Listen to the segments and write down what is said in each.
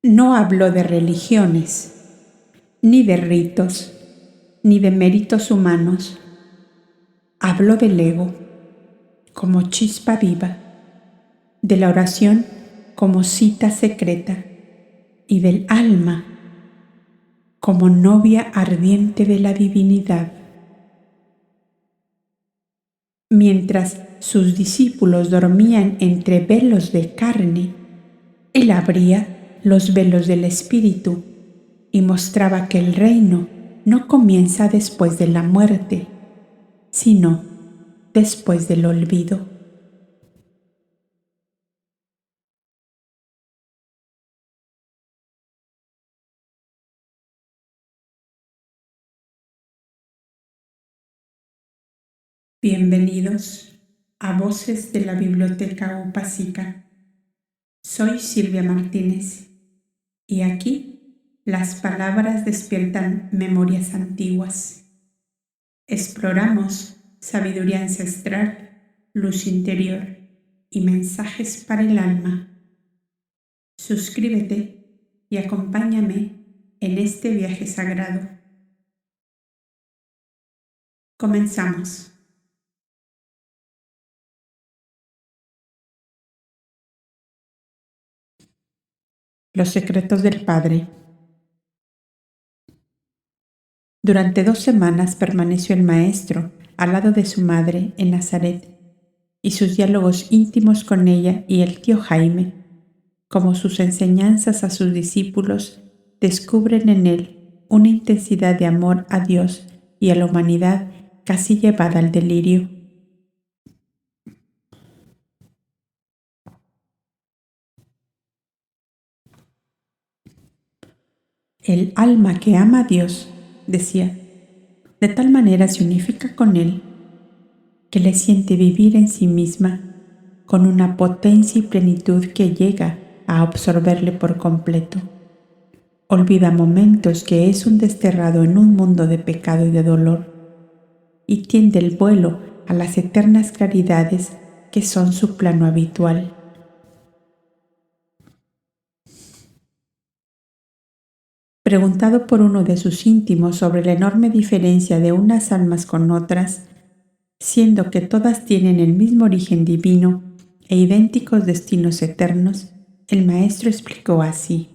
No habló de religiones, ni de ritos, ni de méritos humanos. Habló del ego como chispa viva, de la oración como cita secreta y del alma como novia ardiente de la divinidad. Mientras sus discípulos dormían entre velos de carne, él abría los velos del espíritu y mostraba que el reino no comienza después de la muerte, sino después del olvido. Bienvenidos a Voces de la Biblioteca Upasika. Soy Silvia Martínez y aquí las palabras despiertan memorias antiguas. Exploramos sabiduría ancestral, luz interior y mensajes para el alma. Suscríbete y acompáñame en este viaje sagrado. Comenzamos. Los secretos del Padre. Durante 2 semanas permaneció el maestro al lado de su madre en Nazaret, y sus diálogos íntimos con ella y el tío Jaime, como sus enseñanzas a sus discípulos, descubren en él una intensidad de amor a Dios y a la humanidad casi llevada al delirio. El alma que ama a Dios, decía, de tal manera se unifica con Él, que le siente vivir en sí misma con una potencia y plenitud que llega a absorberle por completo. Olvida momentos que es un desterrado en un mundo de pecado y de dolor, y tiende el vuelo a las eternas claridades que son su plano habitual. Preguntado por uno de sus íntimos sobre la enorme diferencia de unas almas con otras, siendo que todas tienen el mismo origen divino e idénticos destinos eternos, el maestro explicó así.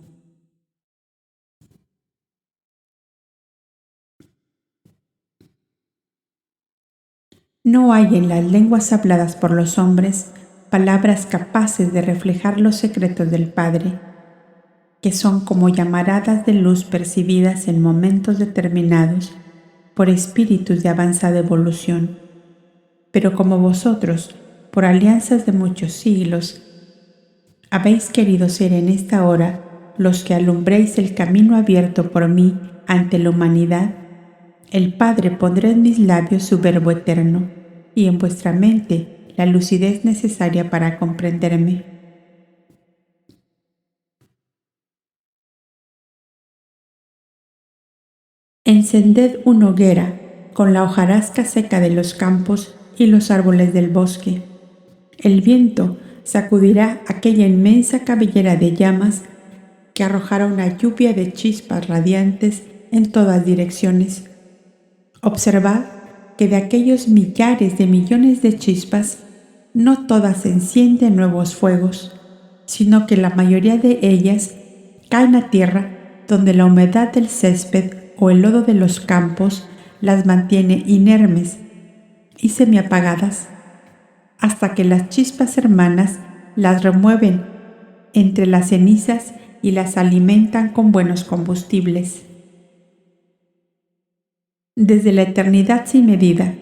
No hay en las lenguas habladas por los hombres palabras capaces de reflejar los secretos del Padre, que son como llamaradas de luz percibidas en momentos determinados por espíritus de avanzada evolución. Pero como vosotros, por alianzas de muchos siglos, habéis querido ser en esta hora los que alumbréis el camino abierto por mí ante la humanidad, el Padre pondrá en mis labios su verbo eterno y en vuestra mente la lucidez necesaria para comprenderme. Encended una hoguera con la hojarasca seca de los campos y los árboles del bosque. El viento sacudirá aquella inmensa cabellera de llamas que arrojará una lluvia de chispas radiantes en todas direcciones. Observad que de aquellos millares de millones de chispas, no todas encienden nuevos fuegos, sino que la mayoría de ellas caen a tierra donde la humedad del césped o el lodo de los campos las mantiene inermes y semiapagadas, hasta que las chispas hermanas las remueven entre las cenizas y las alimentan con buenos combustibles. Desde la eternidad sin medida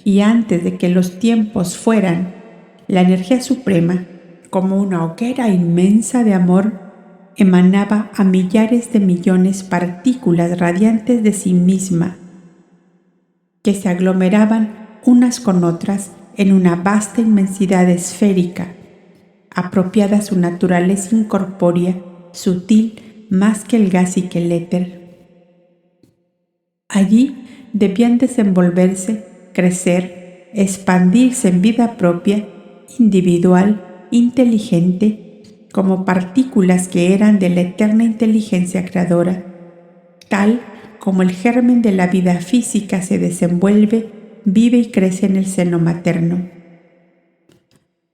y antes de que los tiempos fueran, la energía suprema, como una hoguera inmensa de amor, emanaba a millares de millones partículas radiantes de sí misma, que se aglomeraban unas con otras en una vasta inmensidad esférica, apropiada a su naturaleza incorpórea, sutil más que el gas y que el éter. Allí debían desenvolverse, crecer, expandirse en vida propia, individual, inteligente, como partículas que eran de la eterna inteligencia creadora, tal como el germen de la vida física se desenvuelve, vive y crece en el seno materno.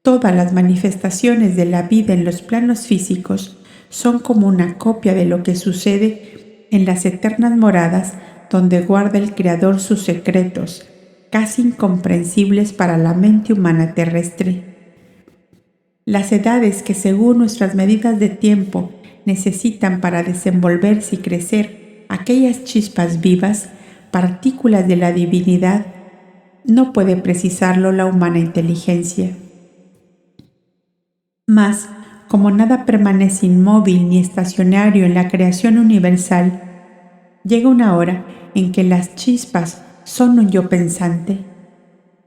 Todas las manifestaciones de la vida en los planos físicos son como una copia de lo que sucede en las eternas moradas donde guarda el Creador sus secretos, casi incomprensibles para la mente humana terrestre. Las edades que según nuestras medidas de tiempo necesitan para desenvolverse y crecer aquellas chispas vivas, partículas de la divinidad, no puede precisarlo la humana inteligencia. Mas, como nada permanece inmóvil ni estacionario en la creación universal, llega una hora en que las chispas son un yo pensante,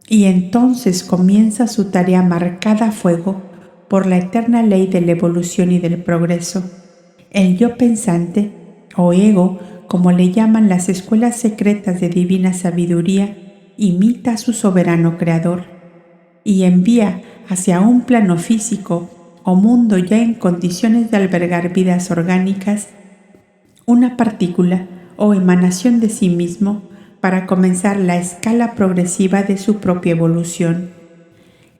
y entonces comienza su tarea marcada a fuego por la eterna ley de la evolución y del progreso. El yo pensante, o ego, como le llaman las escuelas secretas de divina sabiduría, imita a su soberano creador y envía hacia un plano físico o mundo ya en condiciones de albergar vidas orgánicas una partícula o emanación de sí mismo para comenzar la escala progresiva de su propia evolución.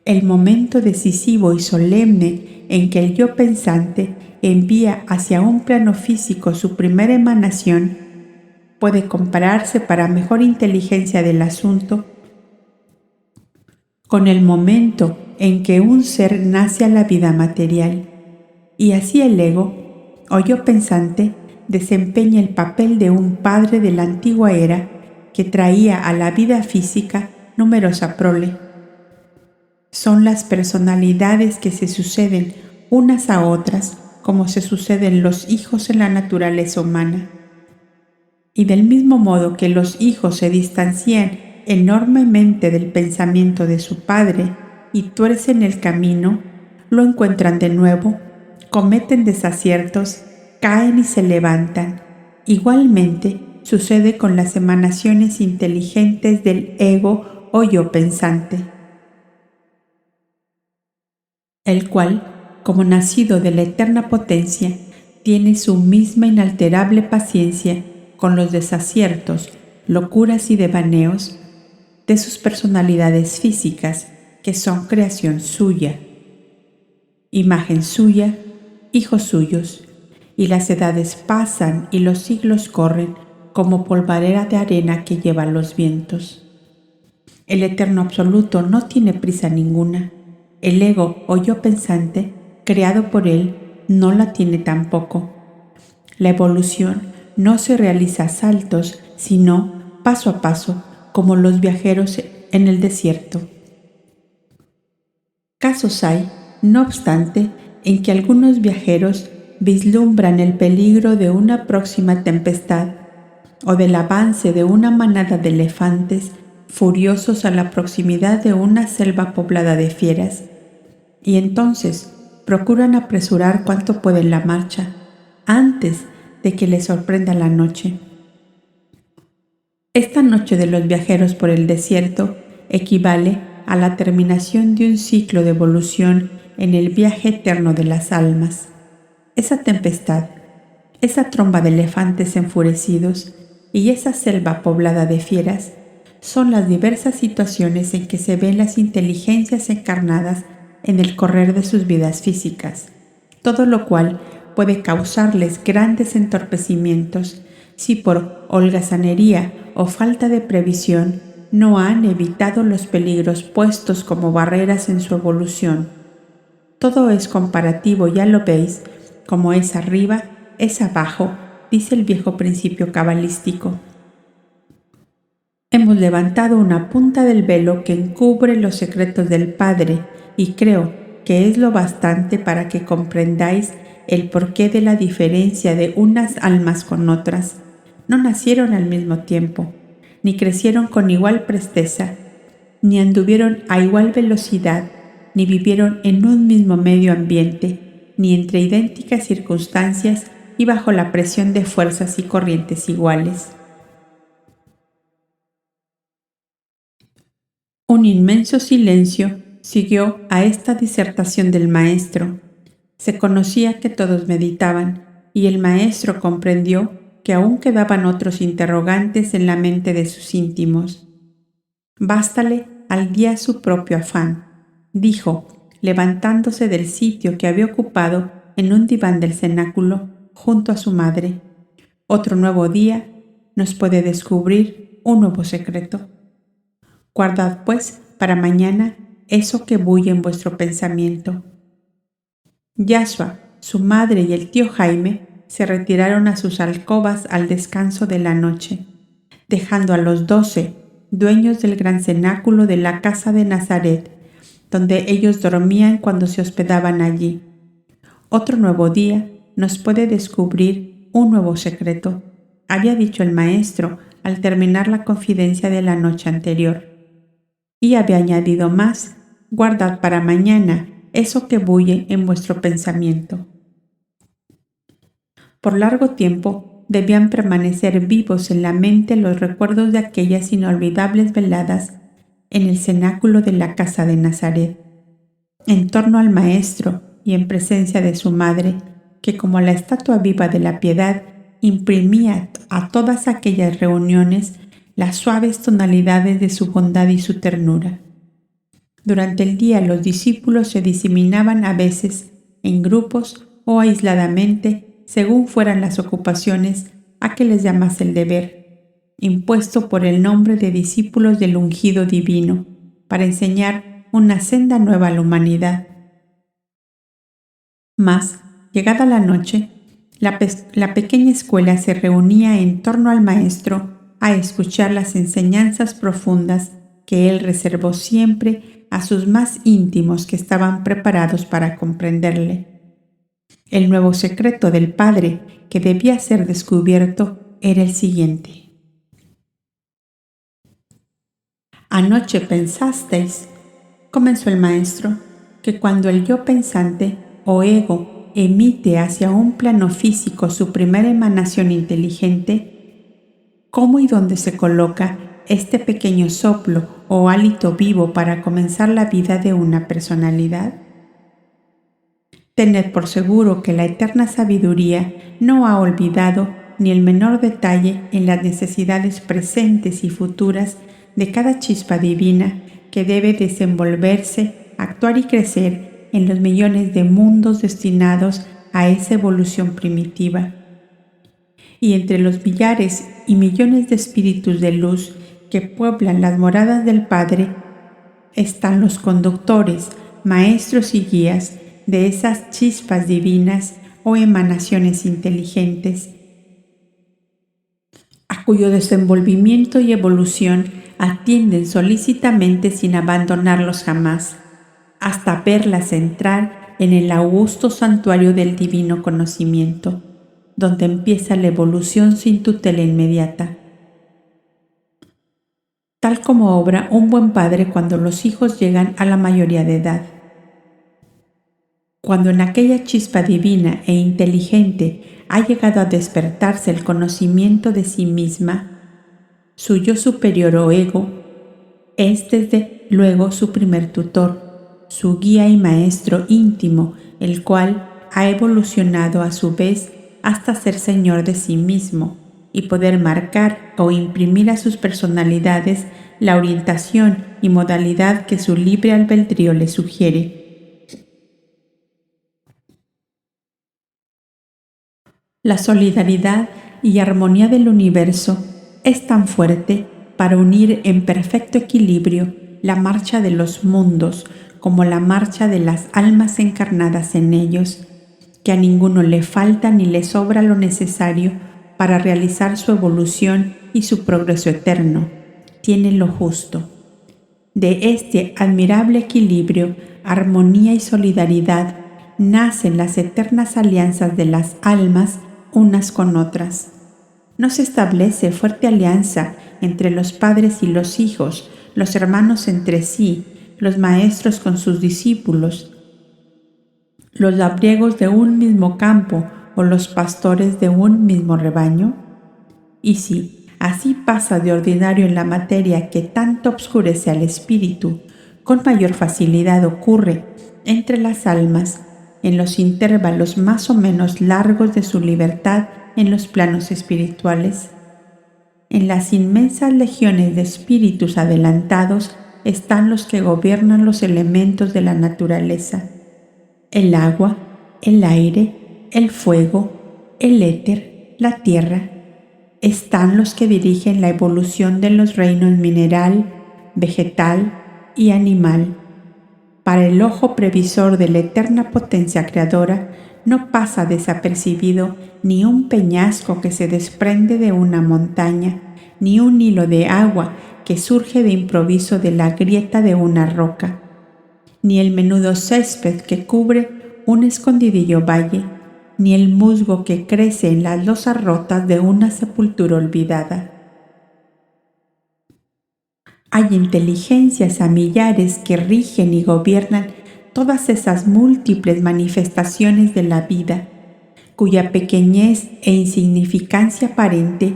El momento decisivo y solemne en que el yo pensante envía hacia un plano físico su primera emanación puede compararse para mejor inteligencia del asunto con el momento en que un ser nace a la vida material, y así el ego, o yo pensante, desempeña el papel de un padre de la antigua era que traía a la vida física numerosa prole. Son las personalidades que se suceden unas a otras como se suceden los hijos en la naturaleza humana. Y del mismo modo que los hijos se distancian enormemente del pensamiento de su padre y tuercen el camino, lo encuentran de nuevo, cometen desaciertos, caen y se levantan. Igualmente sucede con las emanaciones inteligentes del ego o yo pensante, el cual, como nacido de la eterna potencia, tiene su misma inalterable paciencia con los desaciertos, locuras y devaneos de sus personalidades físicas, que son creación suya, imagen suya, hijos suyos, y las edades pasan y los siglos corren como polvareda de arena que llevan los vientos. El eterno absoluto no tiene prisa ninguna. El ego o yo pensante, creado por él, no la tiene tampoco. La evolución no se realiza a saltos, sino paso a paso, como los viajeros en el desierto. Casos hay, no obstante, en que algunos viajeros vislumbran el peligro de una próxima tempestad o del avance de una manada de elefantes furiosos a la proximidad de una selva poblada de fieras, y entonces procuran apresurar cuanto pueden la marcha antes de que les sorprenda la noche. Esta noche de los viajeros por el desierto equivale a la terminación de un ciclo de evolución en el viaje eterno de las almas. Esa tempestad, esa tromba de elefantes enfurecidos y esa selva poblada de fieras son las diversas situaciones en que se ven las inteligencias encarnadas en el correr de sus vidas físicas, todo lo cual puede causarles grandes entorpecimientos si por holgazanería o falta de previsión no han evitado los peligros puestos como barreras en su evolución. Todo es comparativo, ya lo veis, como es arriba, es abajo, dice el viejo principio cabalístico. Hemos levantado una punta del velo que encubre los secretos del Padre y creo que es lo bastante para que comprendáis el porqué de la diferencia de unas almas con otras. No nacieron al mismo tiempo, ni crecieron con igual presteza, ni anduvieron a igual velocidad, ni vivieron en un mismo medio ambiente, ni entre idénticas circunstancias y bajo la presión de fuerzas y corrientes iguales. Un inmenso silencio siguió a esta disertación del maestro, Se conocía que todos meditaban, y el maestro comprendió que aún quedaban otros interrogantes en la mente de sus íntimos. «Bástale al día su propio afán», dijo, levantándose del sitio que había ocupado en un diván del cenáculo junto a su madre. «Otro nuevo día nos puede descubrir un nuevo secreto. Guardad, pues, para mañana eso que bulle en vuestro pensamiento». Yashua, su madre y el tío Jaime se retiraron a sus alcobas al descanso de la noche, dejando a los 12 dueños del gran cenáculo de la casa de Nazaret, donde ellos dormían cuando se hospedaban allí. «Otro nuevo día nos puede descubrir un nuevo secreto», había dicho el maestro al terminar la confidencia de la noche anterior. Y había añadido más: «Guardad para mañana eso que bulle en vuestro pensamiento». Por largo tiempo debían permanecer vivos en la mente los recuerdos de aquellas inolvidables veladas en el cenáculo de la casa de Nazaret, en torno al maestro y en presencia de su madre, que como la estatua viva de la piedad imprimía a todas aquellas reuniones las suaves tonalidades de su bondad y su ternura. Durante el día los discípulos se diseminaban a veces en grupos o aisladamente, según fueran las ocupaciones a que les llamase el deber, impuesto por el nombre de discípulos del ungido divino, para enseñar una senda nueva a la humanidad. Mas, llegada la noche, la pequeña escuela se reunía en torno al maestro a escuchar las enseñanzas profundas que él reservó siempre a sus más íntimos que estaban preparados para comprenderle. El nuevo secreto del Padre que debía ser descubierto era el siguiente. «Anoche pensasteis», comenzó el maestro, «que cuando el yo pensante o ego emite hacia un plano físico su primera emanación inteligente, ¿cómo y dónde se coloca este pequeño soplo o hálito vivo para comenzar la vida de una personalidad? Tened por seguro que la eterna sabiduría no ha olvidado ni el menor detalle en las necesidades presentes y futuras de cada chispa divina que debe desenvolverse, actuar y crecer en los millones de mundos destinados a esa evolución primitiva. Y entre los millares y millones de espíritus de luz que pueblan las moradas del Padre están los conductores, maestros y guías de esas chispas divinas o emanaciones inteligentes, a cuyo desenvolvimiento y evolución atienden solícitamente sin abandonarlos jamás, hasta verlas entrar en el augusto santuario del divino conocimiento, donde empieza la evolución sin tutela inmediata. Tal como obra un buen padre cuando los hijos llegan a la mayoría de edad. Cuando en aquella chispa divina e inteligente ha llegado a despertarse el conocimiento de sí misma, su yo superior o ego es desde luego su primer tutor, su guía y maestro íntimo, el cual ha evolucionado a su vez hasta ser señor de sí mismo y poder marcar o imprimir a sus personalidades la orientación y modalidad que su libre albedrío le sugiere. La solidaridad y armonía del universo es tan fuerte para unir en perfecto equilibrio la marcha de los mundos como la marcha de las almas encarnadas en ellos, que a ninguno le falta ni le sobra lo necesario para realizar su evolución y su progreso eterno. Tiene lo justo. De este admirable equilibrio, armonía y solidaridad nacen las eternas alianzas de las almas unas con otras. No se establece fuerte alianza entre los padres y los hijos, los hermanos entre sí, los maestros con sus discípulos, los labriegos de un mismo campo o los pastores de un mismo rebaño. Y si así pasa de ordinario en la materia que tanto obscurece al espíritu, con mayor facilidad ocurre entre las almas en los intervalos más o menos largos de su libertad en los planos espirituales. En las inmensas legiones de espíritus adelantados están los que gobiernan los elementos de la naturaleza: el agua, el aire, el fuego, el éter, la tierra. Están los que dirigen la evolución de los reinos mineral, vegetal y animal. Para el ojo previsor de la eterna potencia creadora, no pasa desapercibido ni un peñasco que se desprende de una montaña, ni un hilo de agua que surge de improviso de la grieta de una roca, ni el menudo césped que cubre un escondidillo valle, ni el musgo que crece en las losas rotas de una sepultura olvidada. Hay inteligencias a millares que rigen y gobiernan todas esas múltiples manifestaciones de la vida, cuya pequeñez e insignificancia aparente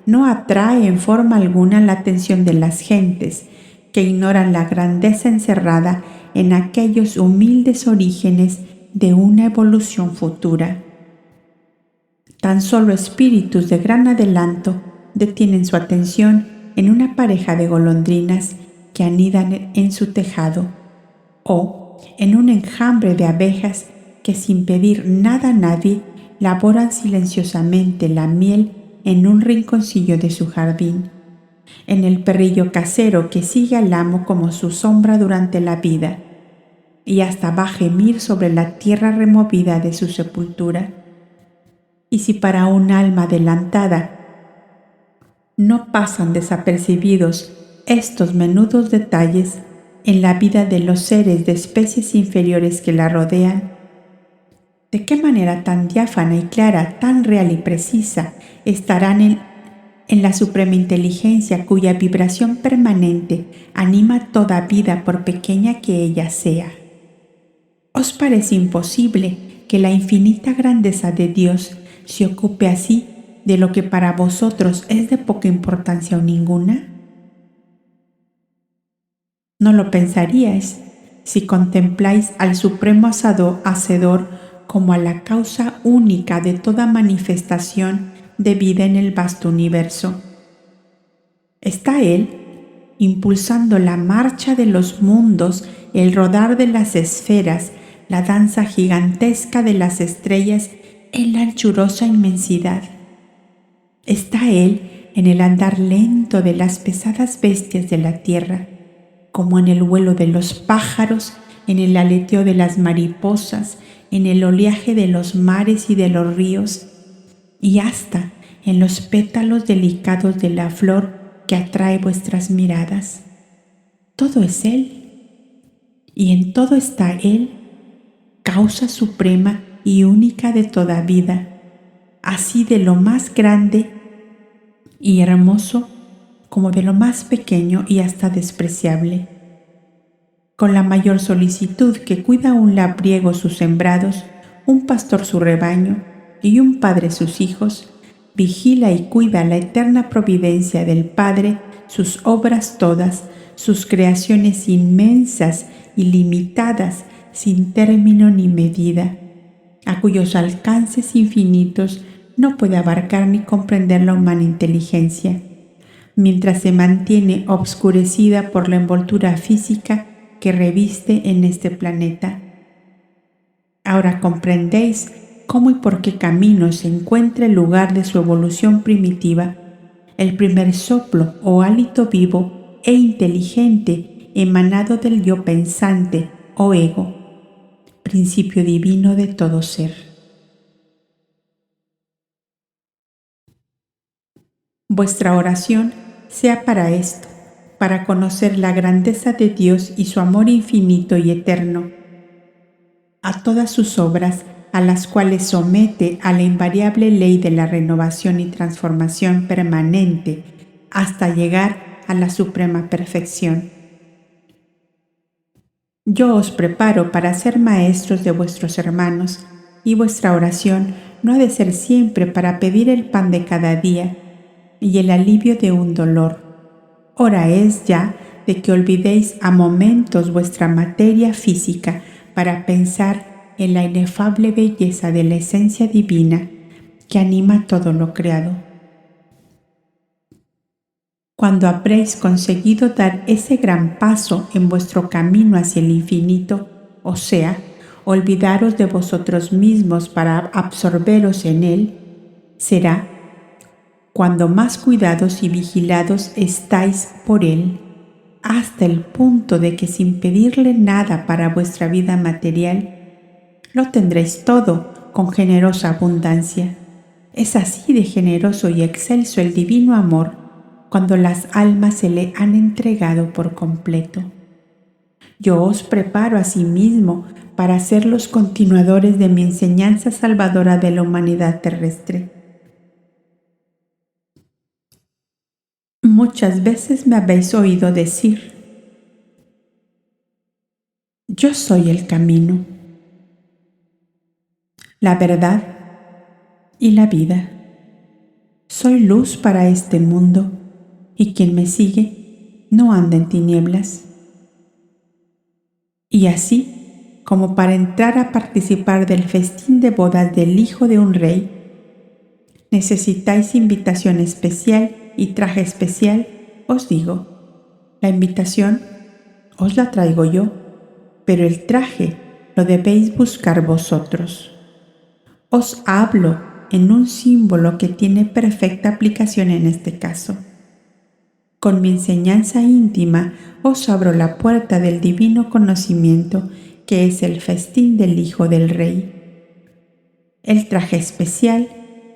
no atrae en forma alguna la atención de las gentes, que ignoran la grandeza encerrada en aquellos humildes orígenes de una evolución futura. Tan solo espíritus de gran adelanto detienen su atención en una pareja de golondrinas que anidan en su tejado, o en un enjambre de abejas que sin pedir nada a nadie laboran silenciosamente la miel en un rinconcillo de su jardín, en el perrillo casero que sigue al amo como su sombra durante la vida, y hasta va a gemir sobre la tierra removida de su sepultura. Y si para un alma adelantada no pasan desapercibidos estos menudos detalles en la vida de los seres de especies inferiores que la rodean, ¿de qué manera tan diáfana y clara, tan real y precisa estarán en la suprema inteligencia cuya vibración permanente anima toda vida por pequeña que ella sea? ¿Os parece imposible que la infinita grandeza de Dios se ocupe así de lo que para vosotros es de poca importancia o ninguna? No lo pensaríais si contempláis al Supremo Hacedor como a la causa única de toda manifestación de vida en el vasto universo. Está Él impulsando la marcha de los mundos, el rodar de las esferas, la danza gigantesca de las estrellas en la anchurosa inmensidad. Está Él en el andar lento de las pesadas bestias de la tierra, como en el vuelo de los pájaros, en el aleteo de las mariposas, en el oleaje de los mares y de los ríos, y hasta en los pétalos delicados de la flor que atrae vuestras miradas. Todo es Él, y en todo está Él, causa suprema y única de toda vida, así de lo más grande y hermoso como de lo más pequeño y hasta despreciable. Con la mayor solicitud que cuida un labriego sus sembrados, un pastor su rebaño y un padre sus hijos, vigila y cuida la eterna providencia del Padre sus obras todas, sus creaciones inmensas, ilimitadas, sin término ni medida, a cuyos alcances infinitos no puede abarcar ni comprender la humana inteligencia, mientras se mantiene obscurecida por la envoltura física que reviste en este planeta. Ahora comprendéis cómo y por qué camino se encuentra el lugar de su evolución primitiva, el primer soplo o hálito vivo e inteligente emanado del yo pensante o ego, principio divino de todo ser. Vuestra oración sea para esto, para conocer la grandeza de Dios y su amor infinito y eterno, a todas sus obras, a las cuales somete a la invariable ley de la renovación y transformación permanente hasta llegar a la suprema perfección. Yo os preparo para ser maestros de vuestros hermanos, y vuestra oración no ha de ser siempre para pedir el pan de cada día y el alivio de un dolor. Hora es ya de que olvidéis a momentos vuestra materia física para pensar en la inefable belleza de la esencia divina que anima todo lo creado. Cuando habréis conseguido dar ese gran paso en vuestro camino hacia el infinito, o sea, olvidaros de vosotros mismos para absorberos en él, será cuando más cuidados y vigilados estáis por él, hasta el punto de que sin pedirle nada para vuestra vida material, lo tendréis todo con generosa abundancia. Es así de generoso y excelso el divino amor cuando las almas se le han entregado por completo. Yo os preparo a sí mismo para ser los continuadores de mi enseñanza salvadora de la humanidad terrestre. Muchas veces me habéis oído decir: yo soy el camino, la verdad y la vida. Soy luz para este mundo, y quien me sigue no anda en tinieblas. Y así, como para entrar a participar del festín de bodas del hijo de un rey, necesitáis invitación especial y traje especial, os digo, la invitación os la traigo yo, pero el traje lo debéis buscar vosotros. Os hablo en un símbolo que tiene perfecta aplicación en este caso. Con mi enseñanza íntima os abro la puerta del divino conocimiento que es el festín del Hijo del Rey. El traje especial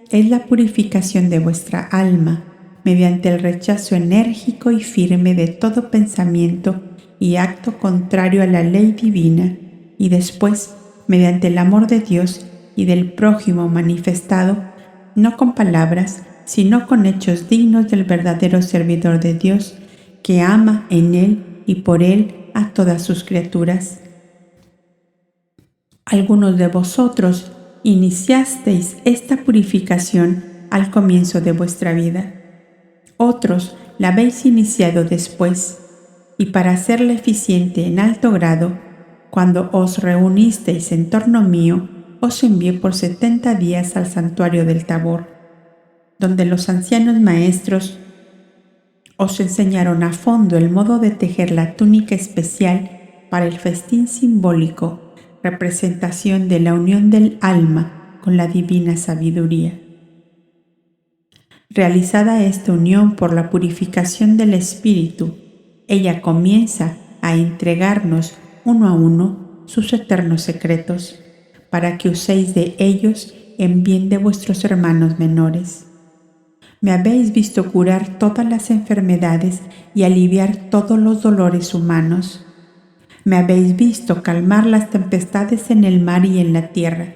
es la purificación de vuestra alma mediante el rechazo enérgico y firme de todo pensamiento y acto contrario a la ley divina, y después, mediante el amor de Dios y del prójimo manifestado, no con palabras, sino con hechos dignos del verdadero servidor de Dios, que ama en Él y por Él a todas sus criaturas. Algunos de vosotros iniciasteis esta purificación al comienzo de vuestra vida. Otros la habéis iniciado después, y para hacerla eficiente en alto grado, cuando os reunisteis en torno mío, os envié por 70 días al santuario del Tabor, donde los ancianos maestros os enseñaron a fondo el modo de tejer la túnica especial para el festín simbólico, representación de la unión del alma con la divina sabiduría. Realizada esta unión por la purificación del espíritu, ella comienza a entregarnos uno a uno sus eternos secretos, para que uséis de ellos en bien de vuestros hermanos menores. Me habéis visto curar todas las enfermedades y aliviar todos los dolores humanos. Me habéis visto calmar las tempestades en el mar y en la tierra,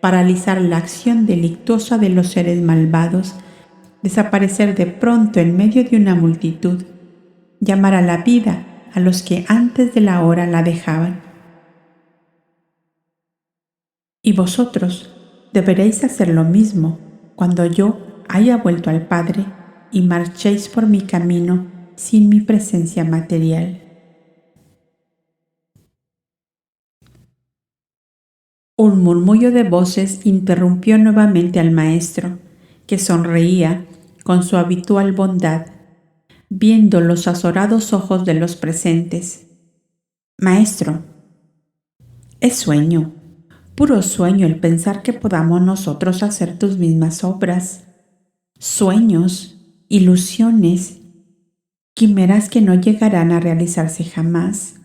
paralizar la acción delictuosa de los seres malvados, desaparecer de pronto en medio de una multitud, llamar a la vida a los que antes de la hora la dejaban. Y vosotros deberéis hacer lo mismo cuando yo haya vuelto al Padre y marchéis por mi camino sin mi presencia material. Un murmullo de voces interrumpió nuevamente al maestro, que sonreía con su habitual bondad, viendo los azorados ojos de los presentes. Maestro, es sueño, puro sueño el pensar que podamos nosotros hacer tus mismas obras. Sueños, ilusiones, quimeras que no llegarán a realizarse jamás.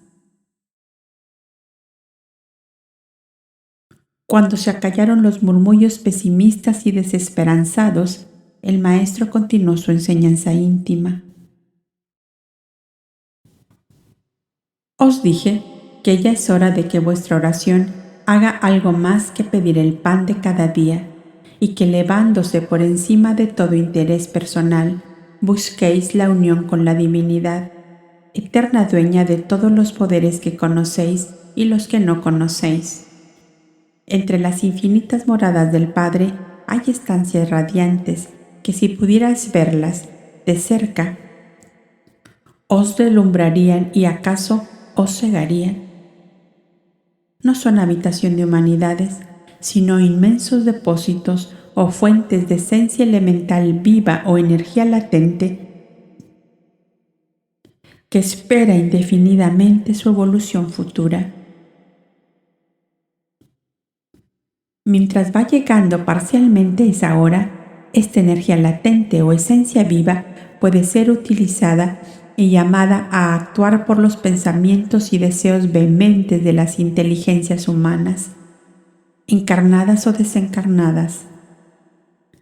Cuando se acallaron los murmullos pesimistas y desesperanzados, el maestro continuó su enseñanza íntima. Os dije que ya es hora de que vuestra oración haga algo más que pedir el pan de cada día, y que elevándose por encima de todo interés personal, busquéis la unión con la divinidad, eterna dueña de todos los poderes que conocéis y los que no conocéis. Entre las infinitas moradas del Padre hay estancias radiantes que, si pudierais verlas de cerca, os deslumbrarían y acaso os cegarían. No son habitación de humanidades, sino inmensos depósitos o fuentes de esencia elemental viva o energía latente que espera indefinidamente su evolución futura. Mientras va llegando parcialmente esa hora, esta energía latente o esencia viva puede ser utilizada y llamada a actuar por los pensamientos y deseos vehementes de las inteligencias humanas, encarnadas o desencarnadas.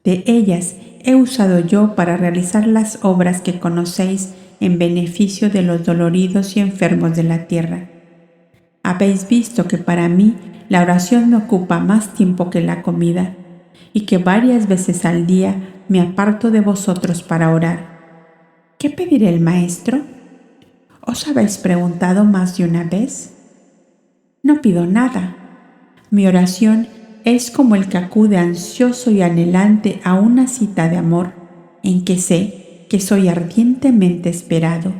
De ellas he usado yo para realizar las obras que conocéis en beneficio de los doloridos y enfermos de la tierra. Habéis visto que para mí la oración me ocupa más tiempo que la comida, y que varias veces al día me aparto de vosotros para orar. ¿Qué pedirá el Maestro? ¿Os habéis preguntado más de una vez? No pido nada. Mi oración es como el que acude ansioso y anhelante a una cita de amor, en que sé que soy ardientemente esperado.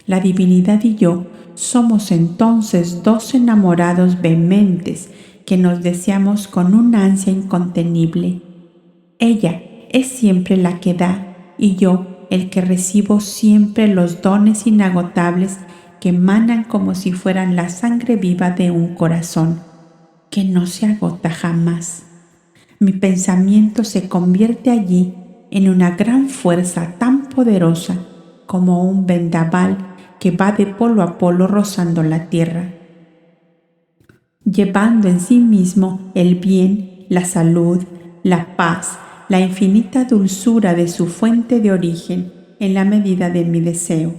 La divinidad y yo somos entonces dos enamorados vehementes que nos deseamos con una ansia incontenible. Ella es siempre la que da y yo el que recibo siempre los dones inagotables que emanan como si fueran la sangre viva de un corazón que no se agota jamás. Mi pensamiento se convierte allí en una gran fuerza tan poderosa como un vendaval que va de polo a polo rozando la tierra, llevando en sí mismo el bien, la salud, la paz, la infinita dulzura de su fuente de origen en la medida de mi deseo.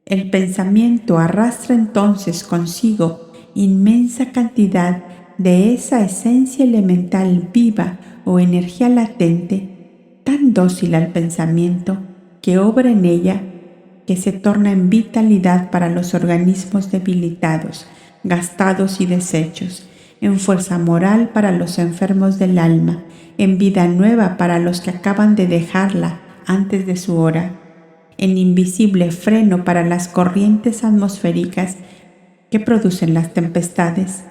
El pensamiento arrastra entonces consigo inmensa cantidad de esa esencia elemental viva o energía latente, tan dócil al pensamiento, que obra en ella, que se torna en vitalidad para los organismos debilitados, gastados y deshechos, en fuerza moral para los enfermos del alma, en vida nueva para los que acaban de dejarla antes de su hora, en invisible freno para las corrientes atmosféricas que producen las tempestades,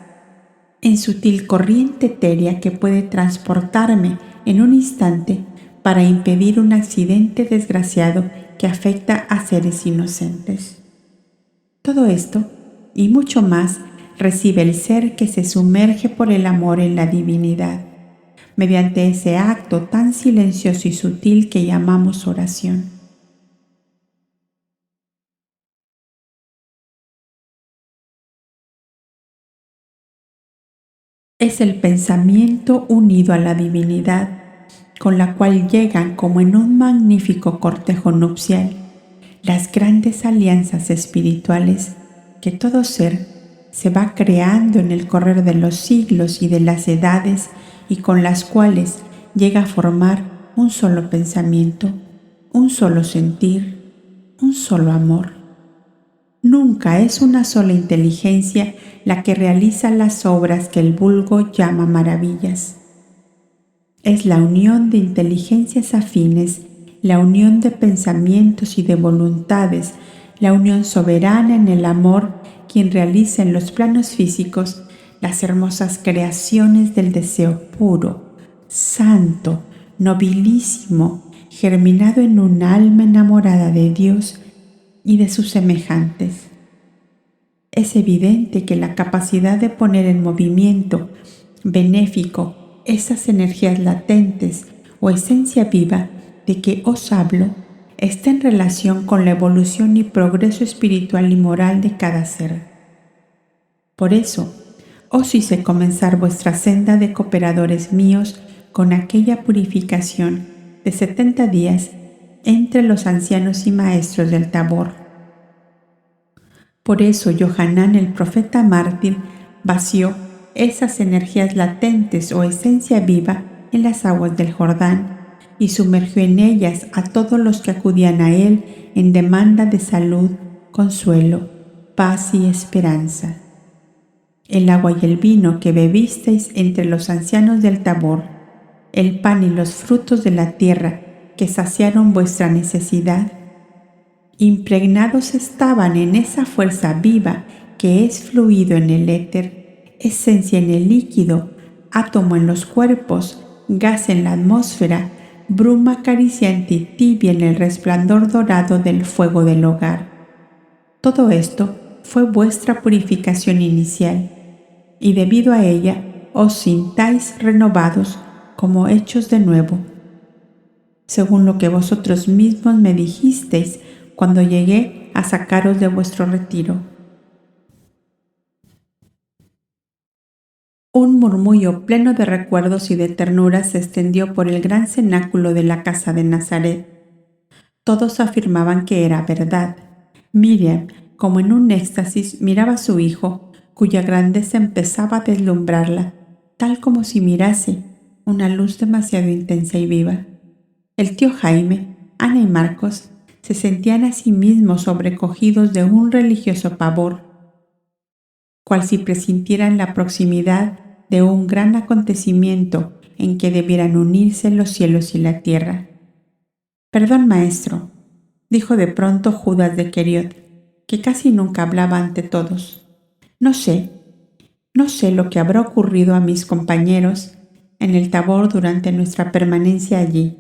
en sutil corriente etérea que puede transportarme en un instante para impedir un accidente desgraciado que afecta a seres inocentes. Todo esto, y mucho más, recibe el ser que se sumerge por el amor en la divinidad, mediante ese acto tan silencioso y sutil que llamamos oración. Es el pensamiento unido a la divinidad, con la cual llegan como en un magnífico cortejo nupcial las grandes alianzas espirituales que todo ser se va creando en el correr de los siglos y de las edades, y con las cuales llega a formar un solo pensamiento, un solo sentir, un solo amor. Nunca es una sola inteligencia la que realiza las obras que el vulgo llama maravillas. Es la unión de inteligencias afines, la unión de pensamientos y de voluntades, la unión soberana en el amor, quien realiza en los planos físicos las hermosas creaciones del deseo puro, santo, nobilísimo, germinado en un alma enamorada de Dios y de sus semejantes. Es evidente que la capacidad de poner en movimiento benéfico esas energías latentes o esencia viva de que os hablo está en relación con la evolución y progreso espiritual y moral de cada ser. Por eso, os hice comenzar vuestra senda de cooperadores míos con aquella purificación de 70 días entre los ancianos y maestros del Tabor. Por eso Yohanan, el profeta mártir, vació esas energías latentes o esencia viva en las aguas del Jordán y sumergió en ellas a todos los que acudían a él en demanda de salud, consuelo, paz y esperanza. El agua y el vino que bebisteis entre los ancianos del Tabor, el pan y los frutos de la tierra que saciaron vuestra necesidad, impregnados estaban en esa fuerza viva que es fluido en el éter, esencia en el líquido, átomo en los cuerpos, gas en la atmósfera, bruma acariciante y tibia en el resplandor dorado del fuego del hogar. Todo esto fue vuestra purificación inicial, y debido a ella os sintáis renovados como hechos de nuevo, según lo que vosotros mismos me dijisteis cuando llegué a sacaros de vuestro retiro. Un murmullo pleno de recuerdos y de ternura se extendió por el gran cenáculo de la casa de Nazaret. Todos afirmaban que era verdad. Miriam, como en un éxtasis, miraba a su hijo, cuya grandeza empezaba a deslumbrarla, tal como si mirase una luz demasiado intensa y viva. El tío Jaime, Ana y Marcos se sentían a sí mismos sobrecogidos de un religioso pavor, cual si presintieran la proximidad de un gran acontecimiento en que debieran unirse los cielos y la tierra. «Perdón, maestro», dijo de pronto Judas de Queriot, que casi nunca hablaba ante todos. No sé lo que habrá ocurrido a mis compañeros en el Tabor durante nuestra permanencia allí,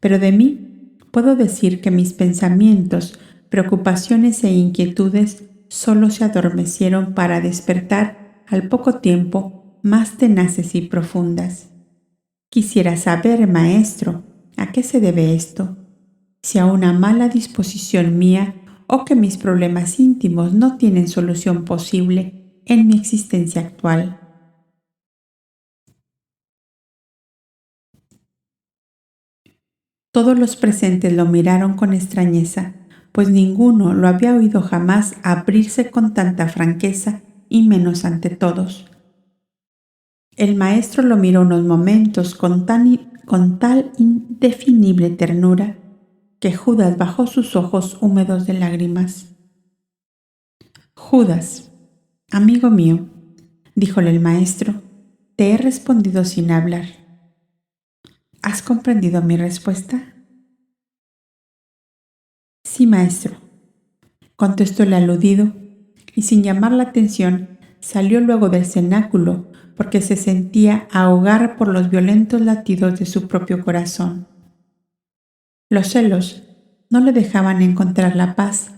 pero de mí puedo decir que mis pensamientos, preocupaciones e inquietudes solo se adormecieron para despertar al poco tiempo más tenaces y profundas. Quisiera saber, maestro, ¿a qué se debe esto? Si a una mala disposición mía o que mis problemas íntimos no tienen solución posible en mi existencia actual. Todos los presentes lo miraron con extrañeza, pues ninguno lo había oído jamás abrirse con tanta franqueza y menos ante todos. El maestro lo miró unos momentos con tal indefinible ternura que Judas bajó sus ojos húmedos de lágrimas. «Judas, amigo mío», díjole el maestro, «te he respondido sin hablar. ¿Has comprendido mi respuesta?» «Sí, maestro», contestó el aludido, y sin llamar la atención salió luego del cenáculo porque se sentía ahogar por los violentos latidos de su propio corazón. Los celos no le dejaban encontrar la paz.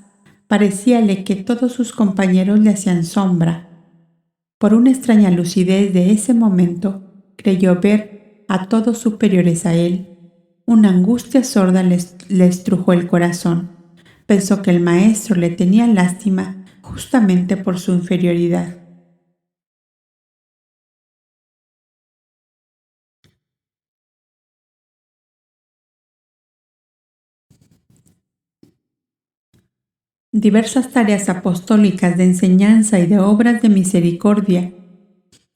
Parecíale que todos sus compañeros le hacían sombra. Por una extraña lucidez de ese momento, creyó ver a todos superiores a él. Una angustia sorda le estrujó el corazón. Pensó que el maestro le tenía lástima justamente por su inferioridad. Diversas tareas apostólicas de enseñanza y de obras de misericordia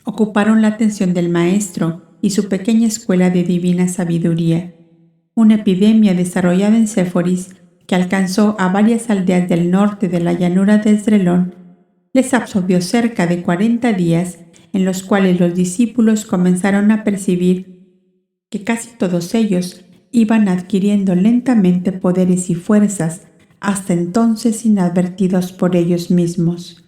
ocuparon la atención del maestro y su pequeña escuela de divina sabiduría. Una epidemia desarrollada en Séforis, que alcanzó a varias aldeas del norte de la llanura de Esdrelón, les absorbió cerca de 40 días, en los cuales los discípulos comenzaron a percibir que casi todos ellos iban adquiriendo lentamente poderes y fuerzas hasta entonces inadvertidos por ellos mismos.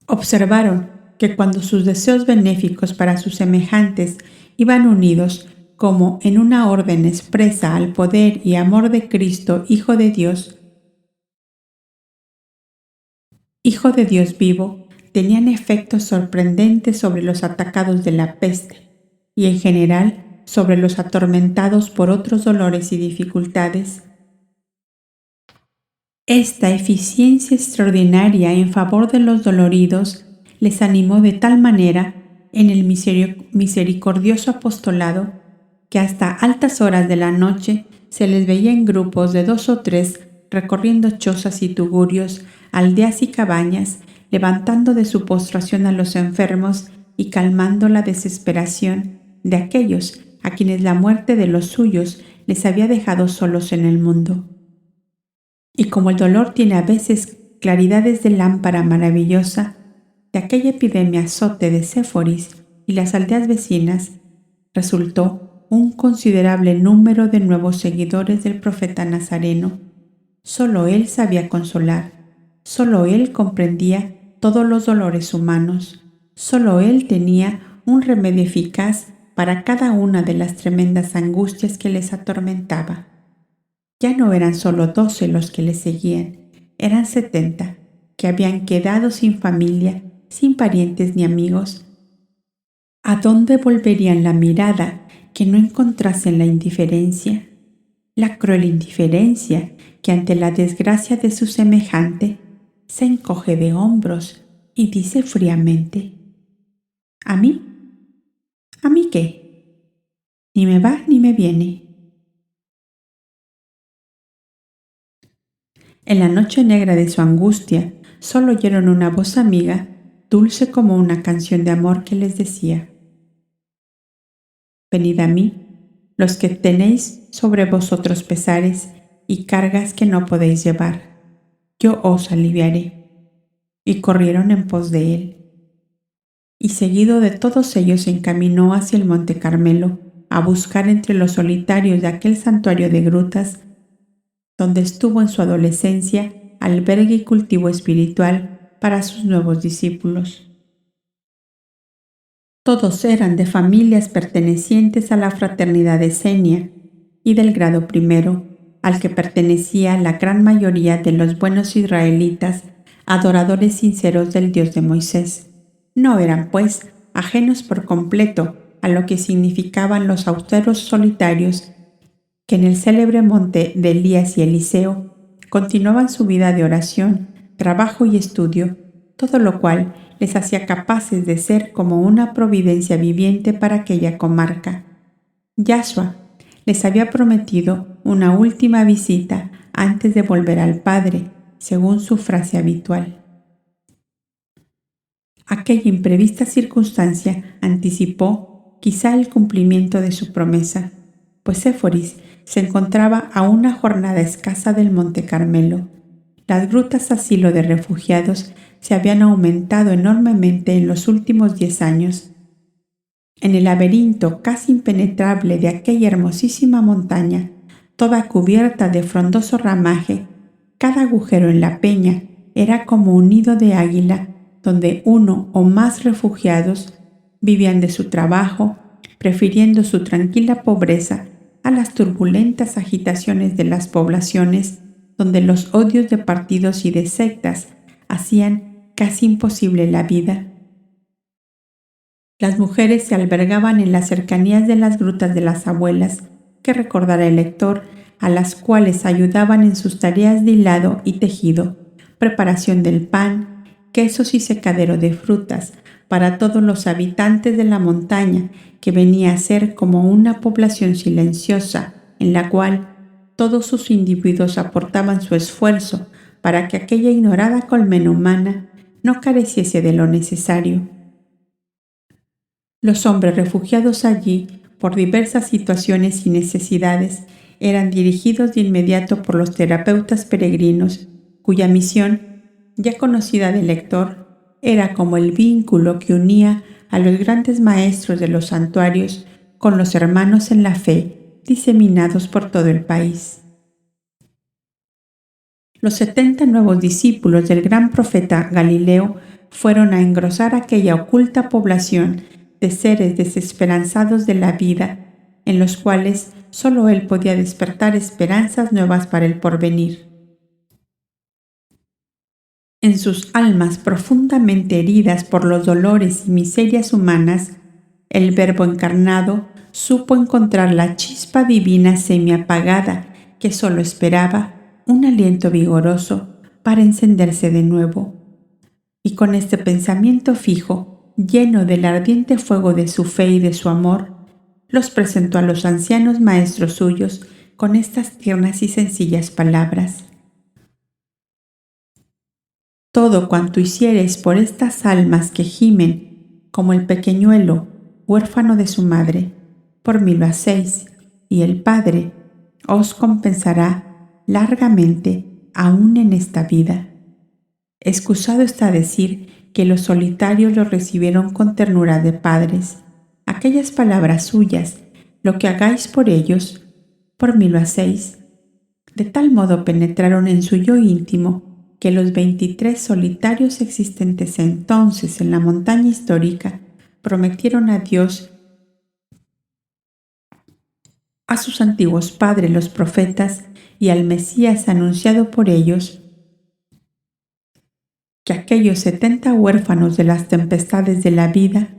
Observaron que cuando sus deseos benéficos para sus semejantes iban unidos como en una orden expresa al poder y amor de Cristo, Hijo de Dios vivo, tenían efectos sorprendentes sobre los atacados de la peste y en general sobre los atormentados por otros dolores y dificultades. Esta eficiencia extraordinaria en favor de los doloridos les animó de tal manera en el misericordioso apostolado que hasta altas horas de la noche se les veía en grupos de 2 o 3 recorriendo chozas y tugurios, aldeas y cabañas, levantando de su postración a los enfermos y calmando la desesperación de aquellos a quienes la muerte de los suyos les había dejado solos en el mundo. Y como el dolor tiene a veces claridades de lámpara maravillosa, de aquella epidemia azote de Séforis y las aldeas vecinas, resultó un considerable número de nuevos seguidores del profeta nazareno. Solo él sabía consolar. Solo él comprendía todos los dolores humanos. Solo él tenía un remedio eficaz para cada una de las tremendas angustias que les atormentaba. Ya no eran solo 12 los que le seguían, eran 70, que habían quedado sin familia, sin parientes ni amigos. ¿A dónde volverían la mirada que no encontrasen la indiferencia? La cruel indiferencia que ante la desgracia de su semejante se encoge de hombros y dice fríamente: ¿a mí? ¿A mí qué? Ni me va ni me viene. En la noche negra de su angustia, solo oyeron una voz amiga, dulce como una canción de amor, que les decía: venid a mí, los que tenéis sobre vosotros pesares y cargas que no podéis llevar, yo os aliviaré. Y corrieron en pos de él. Y seguido de todos ellos se encaminó hacia el Monte Carmelo, a buscar entre los solitarios de aquel santuario de grutas, donde estuvo en su adolescencia albergue y cultivo espiritual para sus nuevos discípulos. Todos eran de familias pertenecientes a la fraternidad esenia y del grado primero, al que pertenecía la gran mayoría de los buenos israelitas, adoradores sinceros del Dios de Moisés. No eran, pues, ajenos por completo a lo que significaban los austeros solitarios que en el célebre monte de Elías y Eliseo continuaban su vida de oración, trabajo y estudio, todo lo cual les hacía capaces de ser como una providencia viviente para aquella comarca. Yahshua les había prometido una última visita antes de volver al Padre, según su frase habitual. Aquella imprevista circunstancia anticipó quizá el cumplimiento de su promesa, pues Séforis se encontraba a una jornada escasa del Monte Carmelo. Las grutas asilo de refugiados se habían aumentado enormemente en los últimos 10 años. En el laberinto casi impenetrable de aquella hermosísima montaña, toda cubierta de frondoso ramaje, cada agujero en la peña era como un nido de águila, donde uno o más refugiados vivían de su trabajo, prefiriendo su tranquila pobreza a las turbulentas agitaciones de las poblaciones, donde los odios de partidos y de sectas hacían casi imposible la vida. Las mujeres se albergaban en las cercanías de las grutas de las abuelas, que recordará el lector, a las cuales ayudaban en sus tareas de hilado y tejido, preparación del pan, quesos y secadero de frutas, para todos los habitantes de la montaña, que venía a ser como una población silenciosa, en la cual todos sus individuos aportaban su esfuerzo para que aquella ignorada colmena humana no careciese de lo necesario. Los hombres refugiados allí por diversas situaciones y necesidades eran dirigidos de inmediato por los terapeutas peregrinos, cuya misión, ya conocida del lector, era como el vínculo que unía a los grandes maestros de los santuarios con los hermanos en la fe diseminados por todo el país. Los 70 nuevos discípulos del gran profeta Galileo fueron a engrosar aquella oculta población de seres desesperanzados de la vida, en los cuales solo él podía despertar esperanzas nuevas para el porvenir. En sus almas profundamente heridas por los dolores y miserias humanas, el Verbo encarnado supo encontrar la chispa divina semiapagada que solo esperaba un aliento vigoroso para encenderse de nuevo. Y con este pensamiento fijo, lleno del ardiente fuego de su fe y de su amor, los presentó a los ancianos maestros suyos con estas tiernas y sencillas palabras: todo cuanto hiciereis por estas almas que gimen como el pequeñuelo huérfano de su madre, por mí lo hacéis, y el Padre os compensará largamente aún en esta vida. Excusado está decir que los solitarios lo recibieron con ternura de padres. Aquellas palabras suyas, lo que hagáis por ellos, por mí lo hacéis, de tal modo penetraron en su yo íntimo que los 23 solitarios existentes entonces en la montaña histórica prometieron a Dios, a sus antiguos padres los profetas y al Mesías anunciado por ellos, que aquellos 70 huérfanos de las tempestades de la vida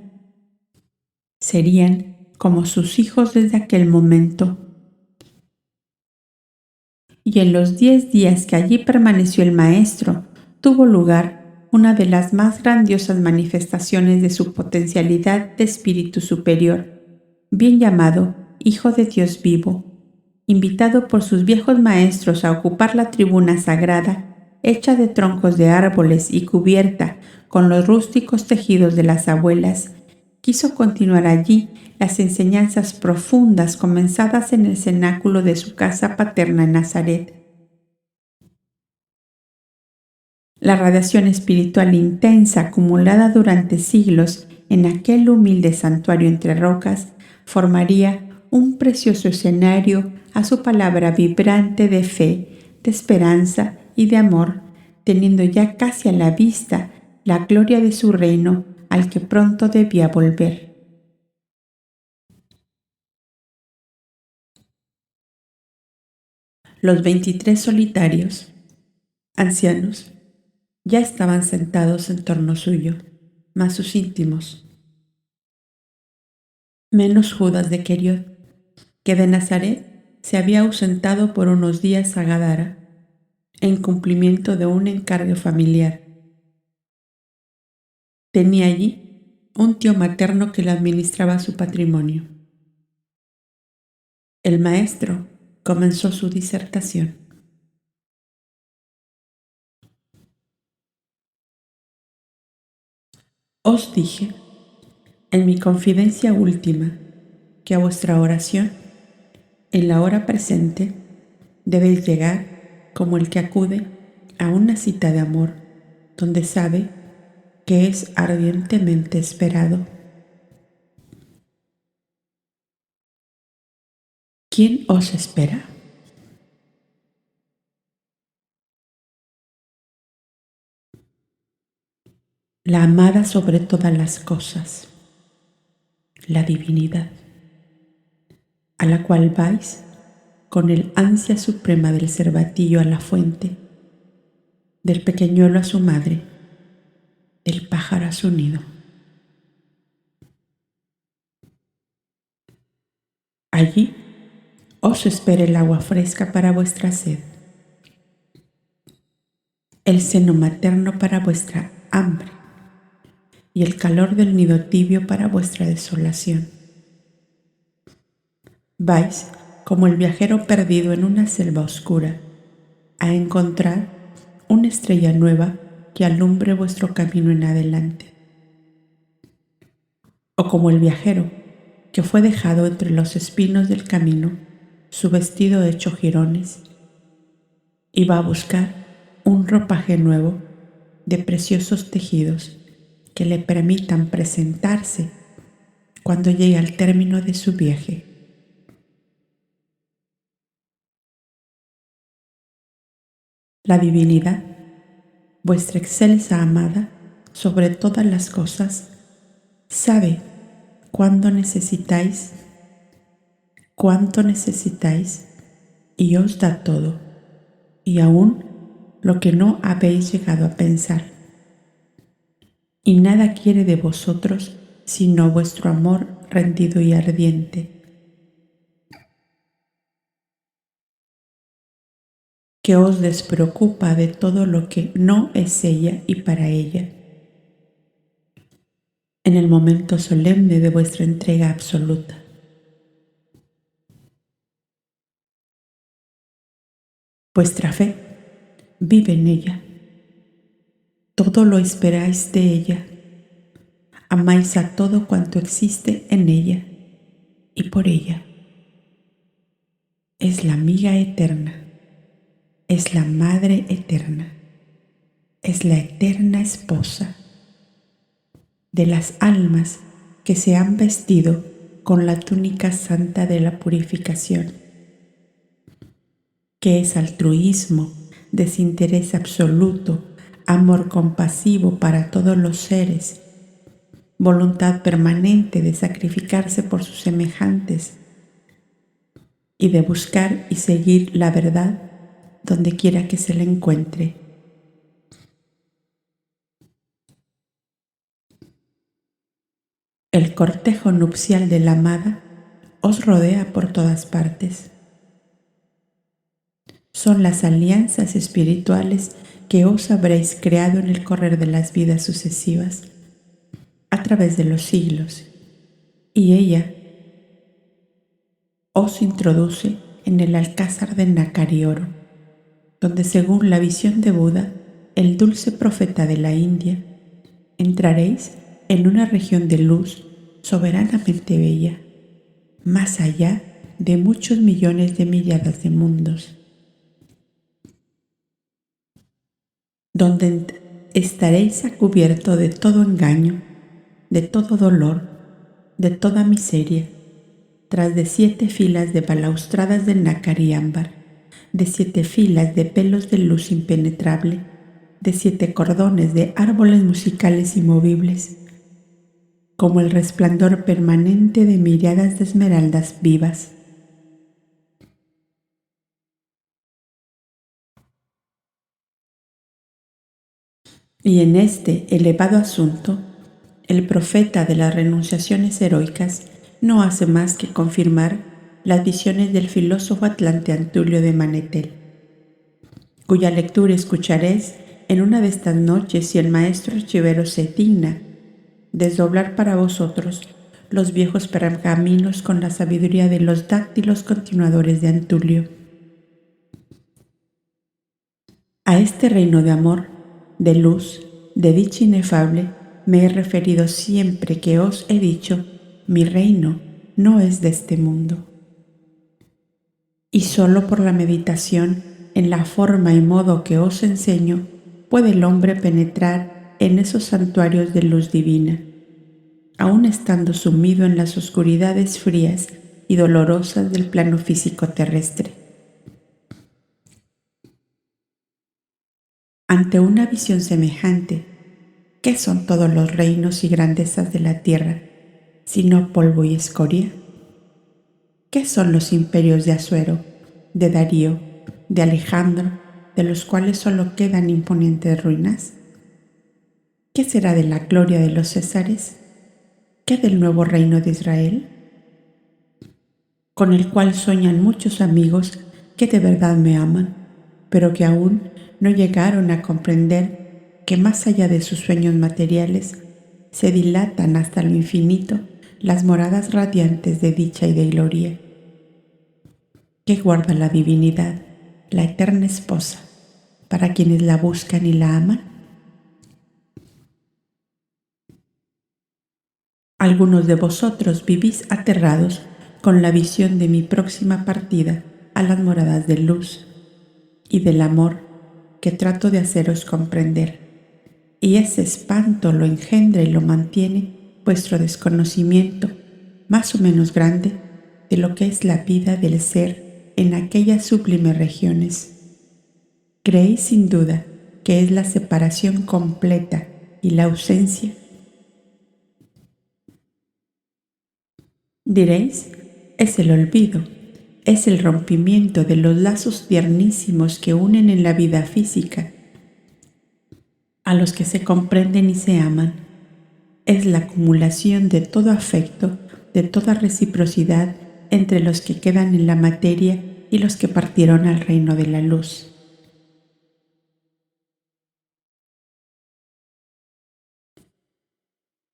serían como sus hijos desde aquel momento. Y en los 10 días que allí permaneció el Maestro, tuvo lugar una de las más grandiosas manifestaciones de su potencialidad de espíritu superior, bien llamado Hijo de Dios vivo, invitado por sus viejos maestros a ocupar la tribuna sagrada, hecha de troncos de árboles y cubierta con los rústicos tejidos de las abuelas, quiso continuar allí las enseñanzas profundas comenzadas en el cenáculo de su casa paterna en Nazaret. La radiación espiritual intensa acumulada durante siglos en aquel humilde santuario entre rocas formaría un precioso escenario a su palabra vibrante de fe, de esperanza y de amor, teniendo ya casi a la vista la gloria de su reino al que pronto debía volver. Los 23 solitarios, ancianos, ya estaban sentados en torno suyo, mas sus íntimos, menos Judas de Queriot, que de Nazaret se había ausentado por unos días a Gadara, en cumplimiento de un encargo familiar. Tenía allí un tío materno que le administraba su patrimonio. El maestro comenzó su disertación. Os dije, en mi confidencia última, que a vuestra oración, en la hora presente, debéis llegar como el que acude a una cita de amor, donde sabe que es ardientemente esperado. ¿Quién os espera? La amada sobre todas las cosas, la divinidad, a la cual vais con el ansia suprema del cervatillo a la fuente, del pequeñuelo a su madre, del pájaro a su nido. Allí os espera el agua fresca para vuestra sed, el seno materno para vuestra hambre y el calor del nido tibio para vuestra desolación. Vais como el viajero perdido en una selva oscura a encontrar una estrella nueva que alumbre vuestro camino en adelante. O como el viajero que fue dejado entre los espinos del camino, su vestido hecho jirones, y va a buscar un ropaje nuevo de preciosos tejidos que le permitan presentarse cuando llegue al término de su viaje. La divinidad, vuestra excelsa amada sobre todas las cosas, sabe cuánto necesitáis y os da todo, y aún lo que no habéis llegado a pensar. Y nada quiere de vosotros sino vuestro amor rendido y ardiente, que os despreocupa de todo lo que no es ella y para ella. En el momento solemne de vuestra entrega absoluta. Vuestra fe vive en ella. Todo lo esperáis de ella. Amáis a todo cuanto existe en ella y por ella. Es la amiga eterna. Es la madre eterna. Es la eterna esposa de las almas que se han vestido con la túnica santa de la purificación, que es altruismo, desinterés absoluto, amor compasivo para todos los seres, voluntad permanente de sacrificarse por sus semejantes y de buscar y seguir la verdad donde quiera que se la encuentre. El cortejo nupcial de la amada os rodea por todas partes. Son las alianzas espirituales que os habréis creado en el correr de las vidas sucesivas, a través de los siglos, y ella os introduce en el alcázar de nácar y oro, donde según la visión de Buda, el dulce profeta de la India, entraréis en una región de luz soberanamente bella, más allá de muchos millones de milladas de mundos, donde estaréis a cubierto de todo engaño, de todo dolor, de toda miseria, tras de 7 filas de balaustradas de nácar y ámbar, de 7 filas de pelos de luz impenetrable, de 7 cordones de árboles musicales inmovibles, como el resplandor permanente de miriadas de esmeraldas vivas. Y en este elevado asunto, el profeta de las renunciaciones heroicas no hace más que confirmar las visiones del filósofo atlante Antulio de Manetel, cuya lectura escucharéis en una de estas noches si el maestro archivero se digna desdoblar para vosotros los viejos pergaminos con la sabiduría de los dáctilos continuadores de Antulio. A este reino de amor, de luz, de dicha inefable, me he referido siempre que os he dicho, mi reino no es de este mundo. Y solo por la meditación en la forma y modo que os enseño, puede el hombre penetrar en esos santuarios de luz divina, aun estando sumido en las oscuridades frías y dolorosas del plano físico terrestre. Ante una visión semejante, ¿qué son todos los reinos y grandezas de la tierra, sino polvo y escoria? ¿Qué son los imperios de Asuero, de Darío, de Alejandro, de los cuales solo quedan imponentes ruinas? ¿Qué será de la gloria de los Césares? ¿Qué del nuevo reino de Israel? Con el cual sueñan muchos amigos que de verdad me aman, pero que aún no llegaron a comprender que más allá de sus sueños materiales se dilatan hasta lo infinito las moradas radiantes de dicha y de gloria, que guarda la divinidad, la eterna esposa, para quienes la buscan y la aman. Algunos de vosotros vivís aterrados con la visión de mi próxima partida a las moradas de luz y del amor que trato de haceros comprender, y ese espanto lo engendra y lo mantiene vuestro desconocimiento más o menos grande de lo que es la vida del ser en aquellas sublimes regiones. Creéis sin duda que es la separación completa y la ausencia. Diréis, es el olvido, es el rompimiento de los lazos tiernísimos que unen en la vida física a los que se comprenden y se aman. Es la acumulación de todo afecto, de toda reciprocidad entre los que quedan en la materia y los que partieron al reino de la luz.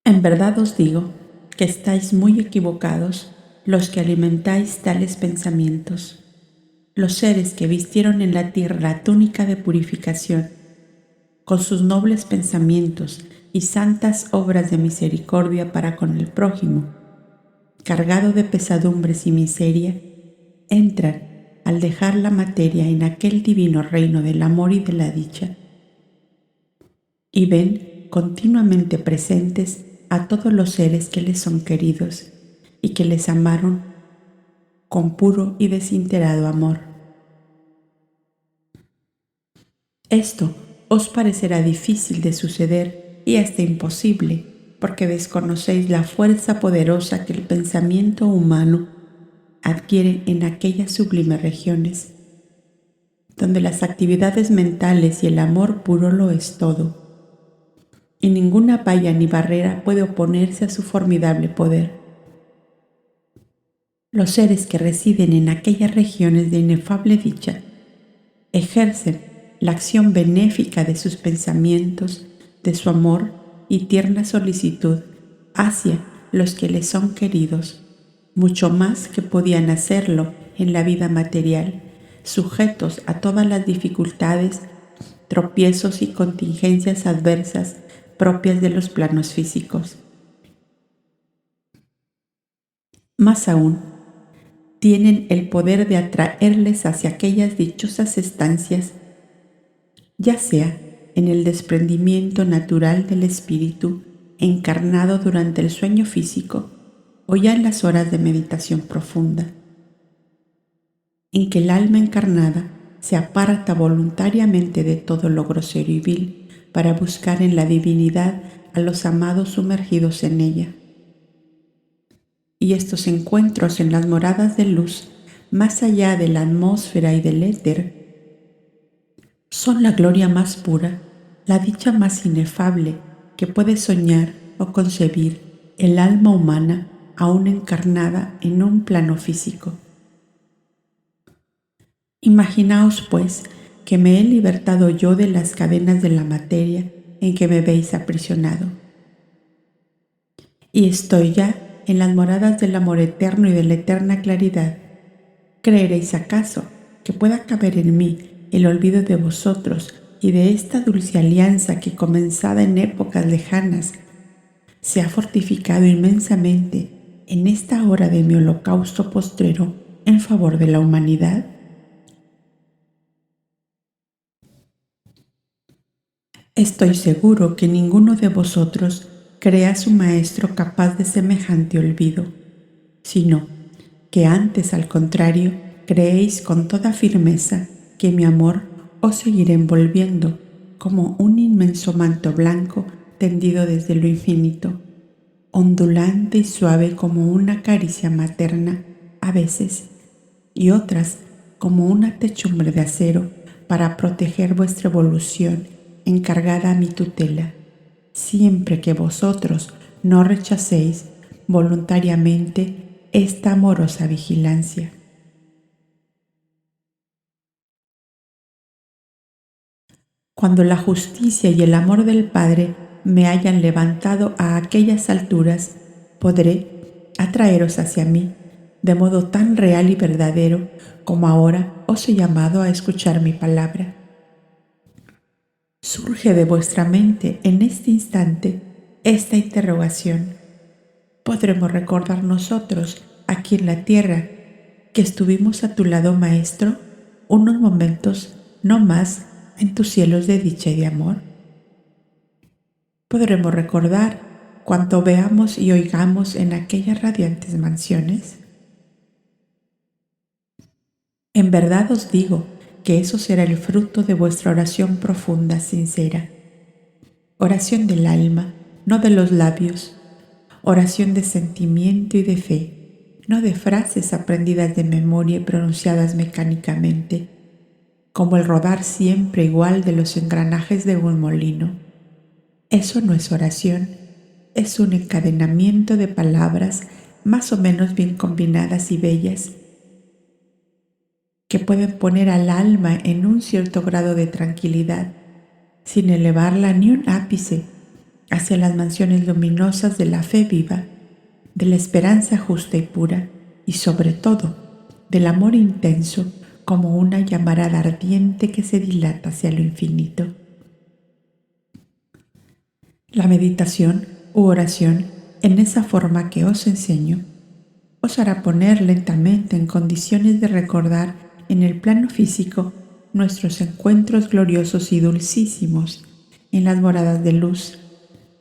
En verdad os digo que estáis muy equivocados los que alimentáis tales pensamientos. Los seres que vistieron en la tierra la túnica de purificación, con sus nobles pensamientos y santas obras de misericordia para con el prójimo, cargado de pesadumbres y miseria, entran al dejar la materia en aquel divino reino del amor y de la dicha, y ven continuamente presentes a todos los seres que les son queridos y que les amaron con puro y desinterado amor. Esto os parecerá difícil de suceder y hasta imposible, porque desconocéis la fuerza poderosa que el pensamiento humano adquiere en aquellas sublimes regiones, donde las actividades mentales y el amor puro lo es todo, y ninguna valla ni barrera puede oponerse a su formidable poder. Los seres que residen en aquellas regiones de inefable dicha ejercen la acción benéfica de sus pensamientos, de su amor y tierna solicitud hacia los que les son queridos, mucho más que podían hacerlo en la vida material, sujetos a todas las dificultades, tropiezos y contingencias adversas propias de los planos físicos. Más aún, tienen el poder de atraerles hacia aquellas dichosas estancias, ya sea en el desprendimiento natural del espíritu encarnado durante el sueño físico o ya en las horas de meditación profunda, en que el alma encarnada se aparta voluntariamente de todo lo grosero y vil para buscar en la divinidad a los amados sumergidos en ella. Y estos encuentros en las moradas de luz, más allá de la atmósfera y del éter, son la gloria más pura, la dicha más inefable que puede soñar o concebir el alma humana aún encarnada en un plano físico. Imaginaos, pues, que me he libertado yo de las cadenas de la materia en que me veis aprisionado, y estoy ya en las moradas del amor eterno y de la eterna claridad. ¿Creeréis acaso que pueda caber en mí el olvido de vosotros y de esta dulce alianza que, comenzada en épocas lejanas, se ha fortificado inmensamente en esta hora de mi holocausto postrero en favor de la humanidad? Estoy seguro que ninguno de vosotros cree a su maestro capaz de semejante olvido, sino que antes, al contrario, creéis con toda firmeza que mi amor os seguirá envolviendo como un inmenso manto blanco tendido desde lo infinito, ondulante y suave como una caricia materna a veces, y otras como una techumbre de acero para proteger vuestra evolución encargada a mi tutela, siempre que vosotros no rechacéis voluntariamente esta amorosa vigilancia. Cuando la justicia y el amor del Padre me hayan levantado a aquellas alturas, podré atraeros hacia mí de modo tan real y verdadero como ahora os he llamado a escuchar mi palabra. Surge de vuestra mente en este instante esta interrogación: ¿podremos recordar nosotros, aquí en la tierra, que estuvimos a tu lado, Maestro, unos momentos, no más, en tus cielos de dicha y de amor? ¿Podremos recordar cuanto veamos y oigamos en aquellas radiantes mansiones? En verdad os digo que eso será el fruto de vuestra oración profunda, sincera. Oración del alma, no de los labios. Oración de sentimiento y de fe, no de frases aprendidas de memoria y pronunciadas mecánicamente, como el rodar siempre igual de los engranajes de un molino. Eso no es oración, es un encadenamiento de palabras más o menos bien combinadas y bellas, que pueden poner al alma en un cierto grado de tranquilidad, sin elevarla ni un ápice hacia las mansiones luminosas de la fe viva, de la esperanza justa y pura, y sobre todo del amor intenso como una llamarada ardiente que se dilata hacia lo infinito. La meditación u oración en esa forma que os enseño os hará poner lentamente en condiciones de recordar en el plano físico nuestros encuentros gloriosos y dulcísimos en las moradas de luz.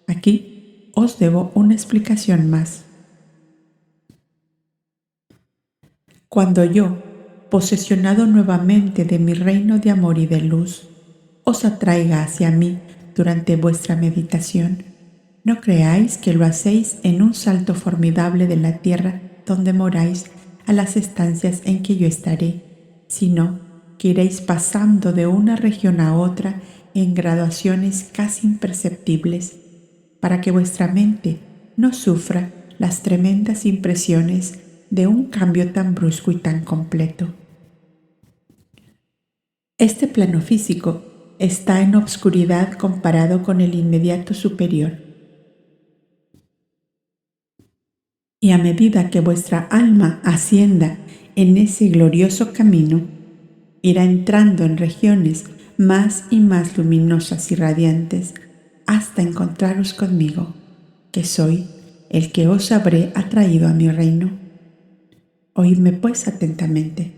Aquí os debo una explicación más. Cuando yo, posesionado nuevamente de mi reino de amor y de luz, os atraiga hacia mí durante vuestra meditación. No creáis que lo hacéis en un salto formidable de la tierra donde moráis a las estancias en que yo estaré, sino que iréis pasando de una región a otra en graduaciones casi imperceptibles, para que vuestra mente no sufra las tremendas impresiones de un cambio tan brusco y tan completo. Este plano físico está en obscuridad comparado con el inmediato superior. Y a medida que vuestra alma ascienda en ese glorioso camino, irá entrando en regiones más y más luminosas y radiantes hasta encontraros conmigo, que soy el que os habré atraído a mi reino. Oídme pues atentamente.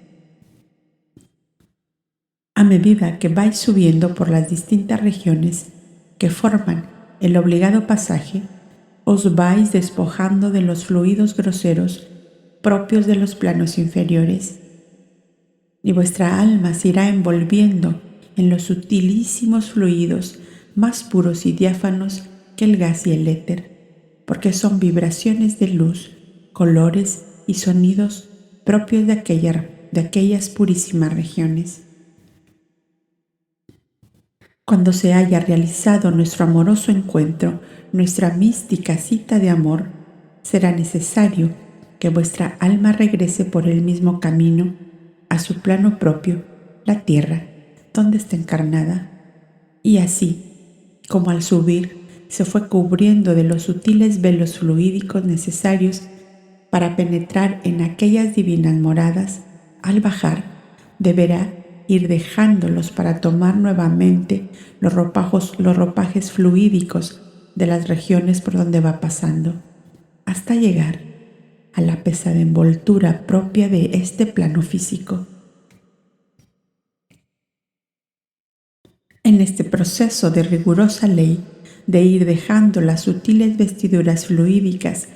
A medida que vais subiendo por las distintas regiones que forman el obligado pasaje, os vais despojando de los fluidos groseros propios de los planos inferiores, y vuestra alma se irá envolviendo en los sutilísimos fluidos más puros y diáfanos que el gas y el éter, porque son vibraciones de luz, colores y sonidos propios de aquellas purísimas regiones. Cuando se haya realizado nuestro amoroso encuentro, nuestra mística cita de amor, será necesario que vuestra alma regrese por el mismo camino a su plano propio, la tierra, donde está encarnada. Y así, como al subir se fue cubriendo de los sutiles velos fluídicos necesarios para penetrar en aquellas divinas moradas, al bajar deberá ir dejándolos para tomar nuevamente los ropajes fluídicos de las regiones por donde va pasando, hasta llegar a la pesada envoltura propia de este plano físico. En este proceso de rigurosa ley de ir dejando las sutiles vestiduras fluídicas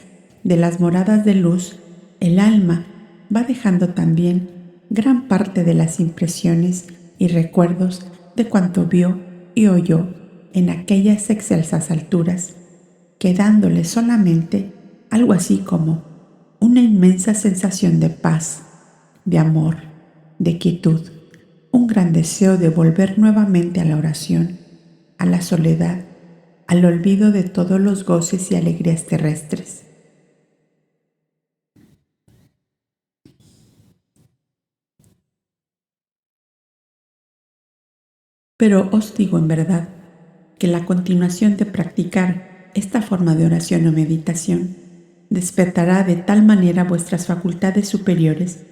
de las moradas de luz, el alma va dejando también gran parte de las impresiones y recuerdos de cuanto vio y oyó en aquellas excelsas alturas, quedándole solamente algo así como una inmensa sensación de paz, de amor, de quietud, un gran deseo de volver nuevamente a la oración, a la soledad, al olvido de todos los goces y alegrías terrestres. Pero os digo en verdad que la continuación de practicar esta forma de oración o meditación despertará de tal manera vuestras facultades superiores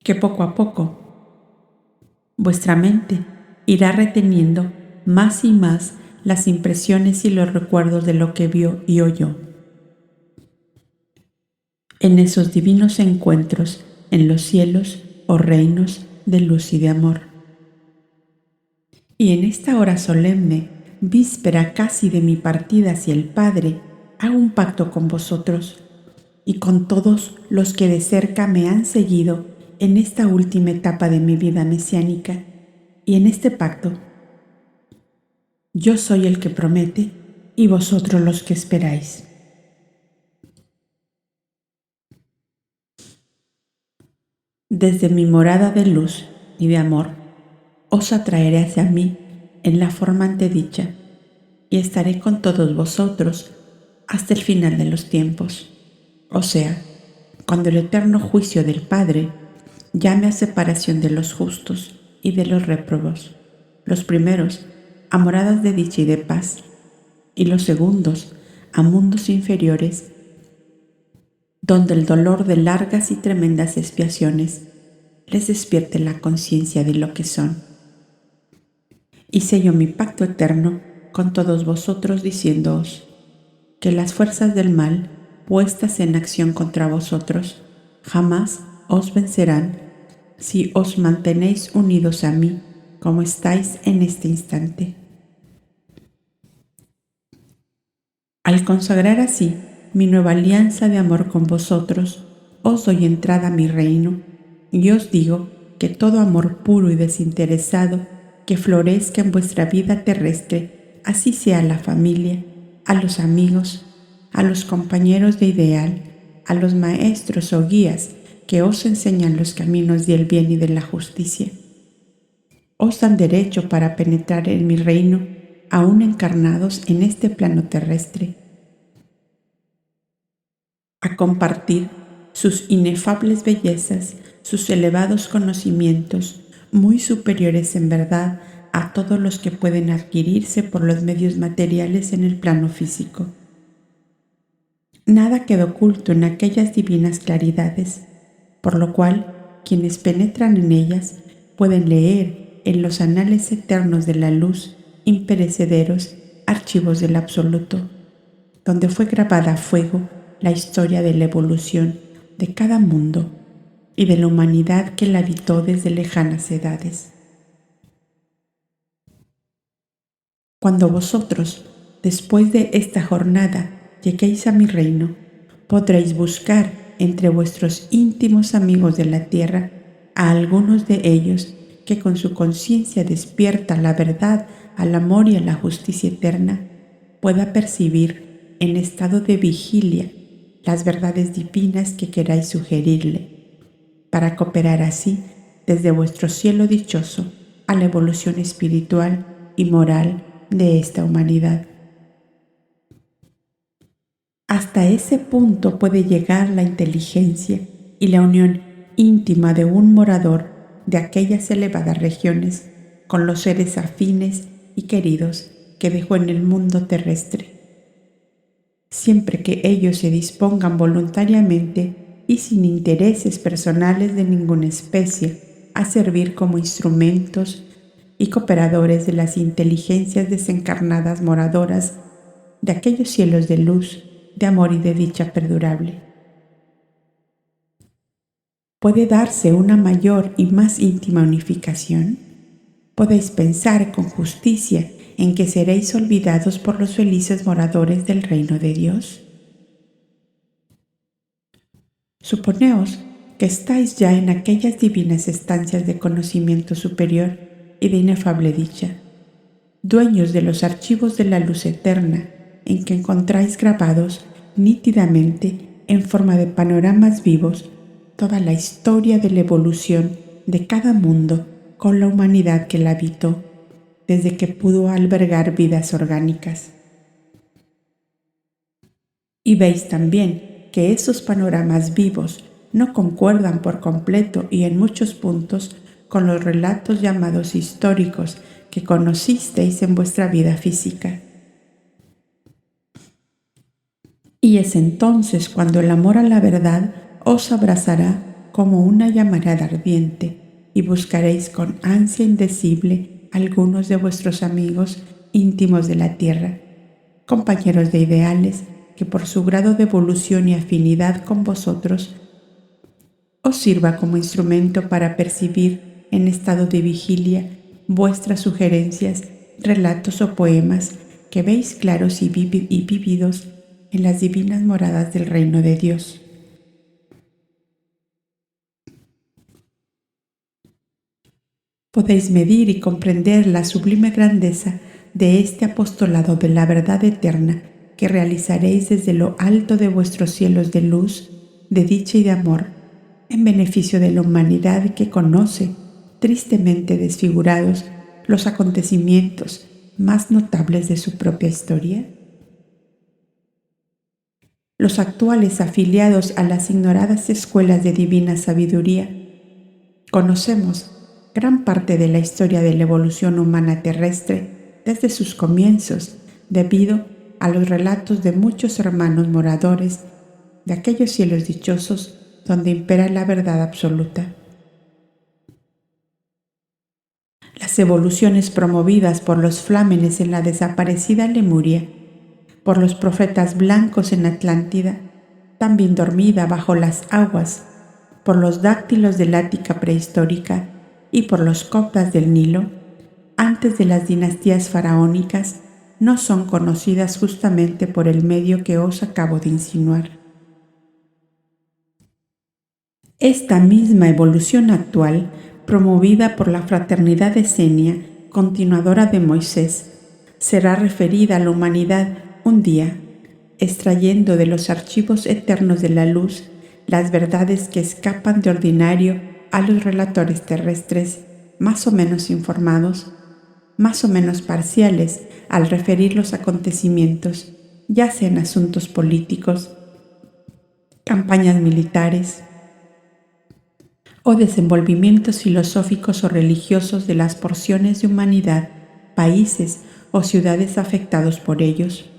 que poco a poco vuestra mente irá reteniendo más y más las impresiones y los recuerdos de lo que vio y oyó. En esos divinos encuentros en los cielos o reinos de luz y de amor. Y en esta hora solemne, víspera casi de mi partida hacia el Padre, hago un pacto con vosotros y con todos los que de cerca me han seguido en esta última etapa de mi vida mesiánica. Y en este pacto, yo soy el que promete y vosotros los que esperáis. Desde mi morada de luz y de amor, os atraeré hacia mí en la forma antedicha y estaré con todos vosotros hasta el final de los tiempos, o sea, cuando el eterno juicio del Padre llame a separación de los justos y de los réprobos, los primeros a moradas de dicha y de paz, y los segundos a mundos inferiores, donde el dolor de largas y tremendas expiaciones les despierte la conciencia de lo que son. Y sello mi pacto eterno con todos vosotros diciéndoos que las fuerzas del mal puestas en acción contra vosotros jamás os vencerán si os mantenéis unidos a mí como estáis en este instante. Al consagrar así mi nueva alianza de amor con vosotros, os doy entrada a mi reino y os digo que todo amor puro y desinteresado que florezca en vuestra vida terrestre, así sea la familia, a los amigos, a los compañeros de ideal, a los maestros o guías que os enseñan los caminos del bien y de la justicia. Os dan derecho para penetrar en mi reino, aún encarnados en este plano terrestre, a compartir sus inefables bellezas, sus elevados conocimientos, muy superiores en verdad a todos los que pueden adquirirse por los medios materiales en el plano físico. Nada queda oculto en aquellas divinas claridades, por lo cual quienes penetran en ellas pueden leer en los anales eternos de la luz, imperecederos archivos del Absoluto, donde fue grabada a fuego la historia de la evolución de cada mundo y de la humanidad que la habitó desde lejanas edades. Cuando vosotros, después de esta jornada, lleguéis a mi reino, podréis buscar entre vuestros íntimos amigos de la tierra a algunos de ellos que con su conciencia despierta a la verdad, al amor y a la justicia eterna, pueda percibir en estado de vigilia las verdades divinas que queráis sugerirle, para cooperar así desde vuestro cielo dichoso a la evolución espiritual y moral de esta humanidad. Hasta ese punto puede llegar la inteligencia y la unión íntima de un morador de aquellas elevadas regiones con los seres afines y queridos que dejó en el mundo terrestre, siempre que ellos se dispongan voluntariamente y sin intereses personales de ninguna especie a servir como instrumentos y cooperadores de las inteligencias desencarnadas moradoras de aquellos cielos de luz, de amor y de dicha perdurable. ¿Puede darse una mayor y más íntima unificación? Podéis pensar con justicia en que seréis olvidados por los felices moradores del reino de Dios. Suponeos que estáis ya en aquellas divinas estancias de conocimiento superior y de inefable dicha, dueños de los archivos de la luz eterna, en que encontráis grabados nítidamente en forma de panoramas vivos toda la historia de la evolución de cada mundo con la humanidad que la habitó desde que pudo albergar vidas orgánicas. Y veis también que esos panoramas vivos no concuerdan por completo y en muchos puntos con los relatos llamados históricos que conocisteis en vuestra vida física. Y es entonces cuando el amor a la verdad os abrazará como una llamarada ardiente y buscaréis con ansia indecible algunos de vuestros amigos íntimos de la tierra, compañeros de ideales que por su grado de evolución y afinidad con vosotros os sirva como instrumento para percibir en estado de vigilia vuestras sugerencias, relatos o poemas que veis claros y vívidos en las divinas moradas del reino de Dios. Podéis medir y comprender la sublime grandeza de este apostolado de la verdad eterna que realizaréis desde lo alto de vuestros cielos de luz, de dicha y de amor, en beneficio de la humanidad que conoce, tristemente desfigurados, los acontecimientos más notables de su propia historia. Los actuales afiliados a las ignoradas escuelas de divina sabiduría conocemos gran parte de la historia de la evolución humana terrestre desde sus comienzos, debido a los relatos de muchos hermanos moradores de aquellos cielos dichosos donde impera la verdad absoluta. Las evoluciones promovidas por los flámenes en la desaparecida Lemuria, por los profetas blancos en Atlántida, también dormida bajo las aguas, por los dáctilos del Ática prehistórica y por los coptas del Nilo, antes de las dinastías faraónicas, no son conocidas justamente por el medio que os acabo de insinuar. Esta misma evolución actual, promovida por la fraternidad esenia, continuadora de Moisés, será referida a la humanidad un día, extrayendo de los archivos eternos de la luz las verdades que escapan de ordinario a los relatores terrestres más o menos informados, más o menos parciales al referir los acontecimientos, ya sea en asuntos políticos, campañas militares o desenvolvimientos filosóficos o religiosos de las porciones de humanidad, países o ciudades afectados por ellos.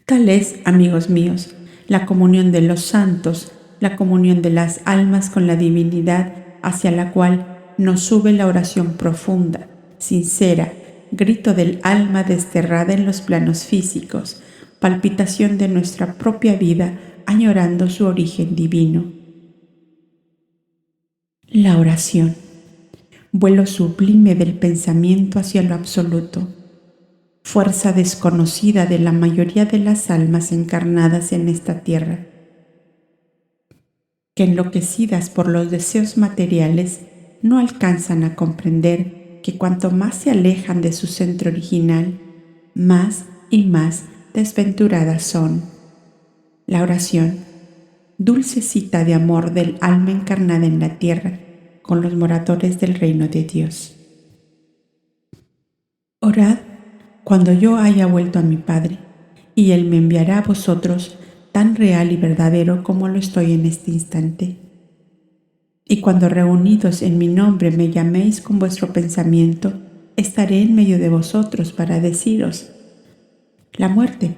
Tal es, amigos míos, la comunión de los santos, la comunión de las almas con la divinidad hacia la cual nos sube la oración profunda, sincera, grito del alma desterrada en los planos físicos, palpitación de nuestra propia vida añorando su origen divino. La oración, vuelo sublime del pensamiento hacia lo absoluto, fuerza desconocida de la mayoría de las almas encarnadas en esta tierra, que enloquecidas por los deseos materiales no alcanzan a comprender que cuanto más se alejan de su centro original, más y más desventuradas son. La oración, dulce cita de amor del alma encarnada en la tierra con los moradores del reino de Dios. Orad cuando yo haya vuelto a mi Padre, y Él me enviará a vosotros tan real y verdadero como lo estoy en este instante. Y cuando reunidos en mi nombre me llaméis con vuestro pensamiento, estaré en medio de vosotros para deciros: la muerte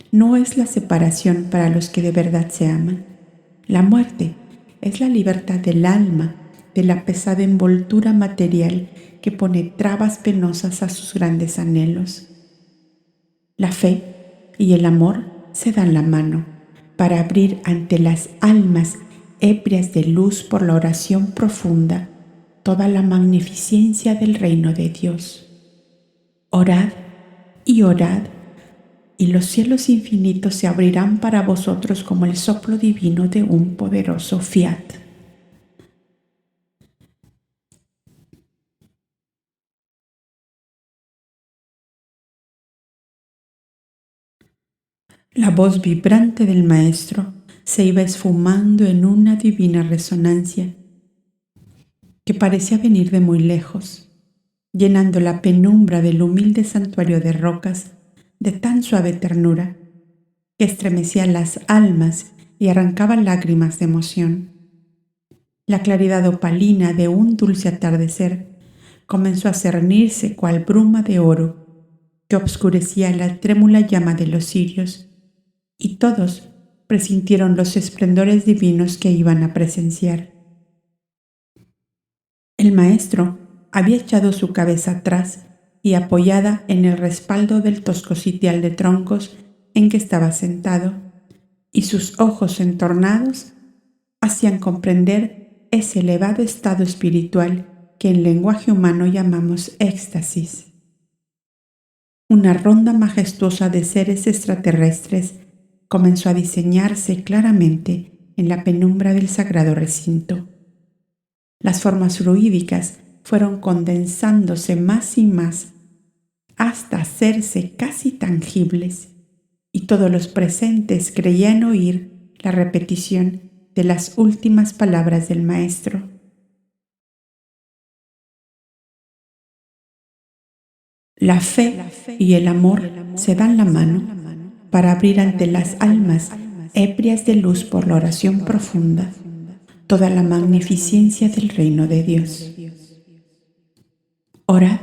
no es la separación para los que de verdad se aman. La muerte es la libertad del alma de la pesada envoltura material que pone trabas penosas a sus grandes anhelos. La fe y el amor se dan la mano para abrir ante las almas ebrias de luz por la oración profunda toda la magnificencia del reino de Dios. Orad y orad, y los cielos infinitos se abrirán para vosotros como el soplo divino de un poderoso fiat. La voz vibrante del Maestro se iba esfumando en una divina resonancia que parecía venir de muy lejos, llenando la penumbra del humilde santuario de rocas de tan suave ternura que estremecía las almas y arrancaba lágrimas de emoción. La claridad opalina de un dulce atardecer comenzó a cernirse cual bruma de oro que obscurecía la trémula llama de los cirios, y todos presintieron los esplendores divinos que iban a presenciar. El Maestro había echado su cabeza atrás y, apoyada en el respaldo del tosco sitial de troncos en que estaba sentado, y sus ojos entornados hacían comprender ese elevado estado espiritual que en lenguaje humano llamamos éxtasis. Una ronda majestuosa de seres extraterrestres comenzó a diseñarse claramente en la penumbra del sagrado recinto. Las formas fluídicas fueron condensándose más y más hasta hacerse casi tangibles, y todos los presentes creían oír la repetición de las últimas palabras del Maestro. La fe y el amor se dan la mano para abrir ante las almas ebrias de luz por la oración profunda toda la magnificencia del reino de Dios. Orad,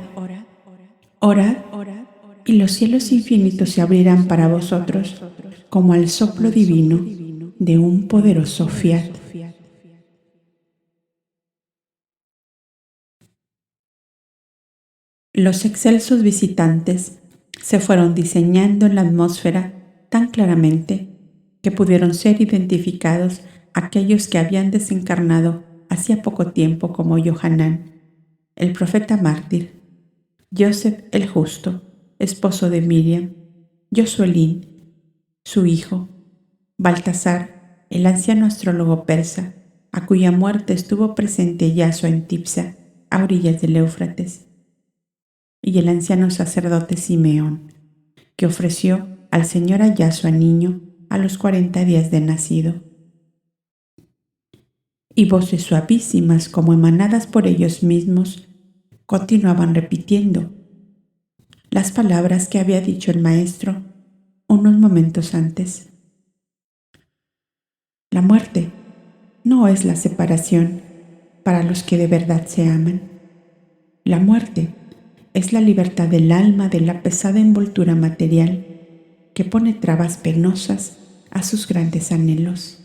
orad, y los cielos infinitos se abrirán para vosotros como al soplo divino de un poderoso fiat. Los excelsos visitantes se fueron diseñando en la atmósfera tan claramente que pudieron ser identificados aquellos que habían desencarnado hacía poco tiempo como Yohanan, el profeta mártir, Joseph el Justo, esposo de Miriam, Josuelín, su hijo, Baltasar, el anciano astrólogo persa, a cuya muerte estuvo presente Yaso en Tipsa, a orillas del Éufrates, y el anciano sacerdote Simeón, que ofreció al Señor a Yahshua niño a los 40 días de nacido. Y voces suavísimas como emanadas por ellos mismos continuaban repitiendo las palabras que había dicho el Maestro unos momentos antes. La muerte no es la separación para los que de verdad se aman. La muerte es la libertad del alma de la pesada envoltura material que pone trabas penosas a sus grandes anhelos.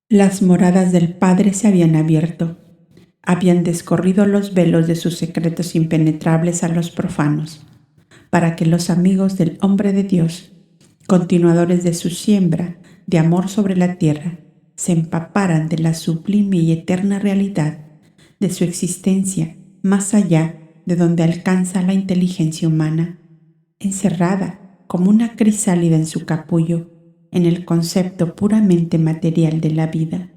Las moradas del Padre se habían abierto, habían descorrido los velos de sus secretos impenetrables a los profanos, para que los amigos del hombre de Dios, continuadores de su siembra de amor sobre la tierra, se empaparan de la sublime y eterna realidad de su existencia más allá de donde alcanza la inteligencia humana, encerrada como una crisálida en su capullo en el concepto puramente material de la vida.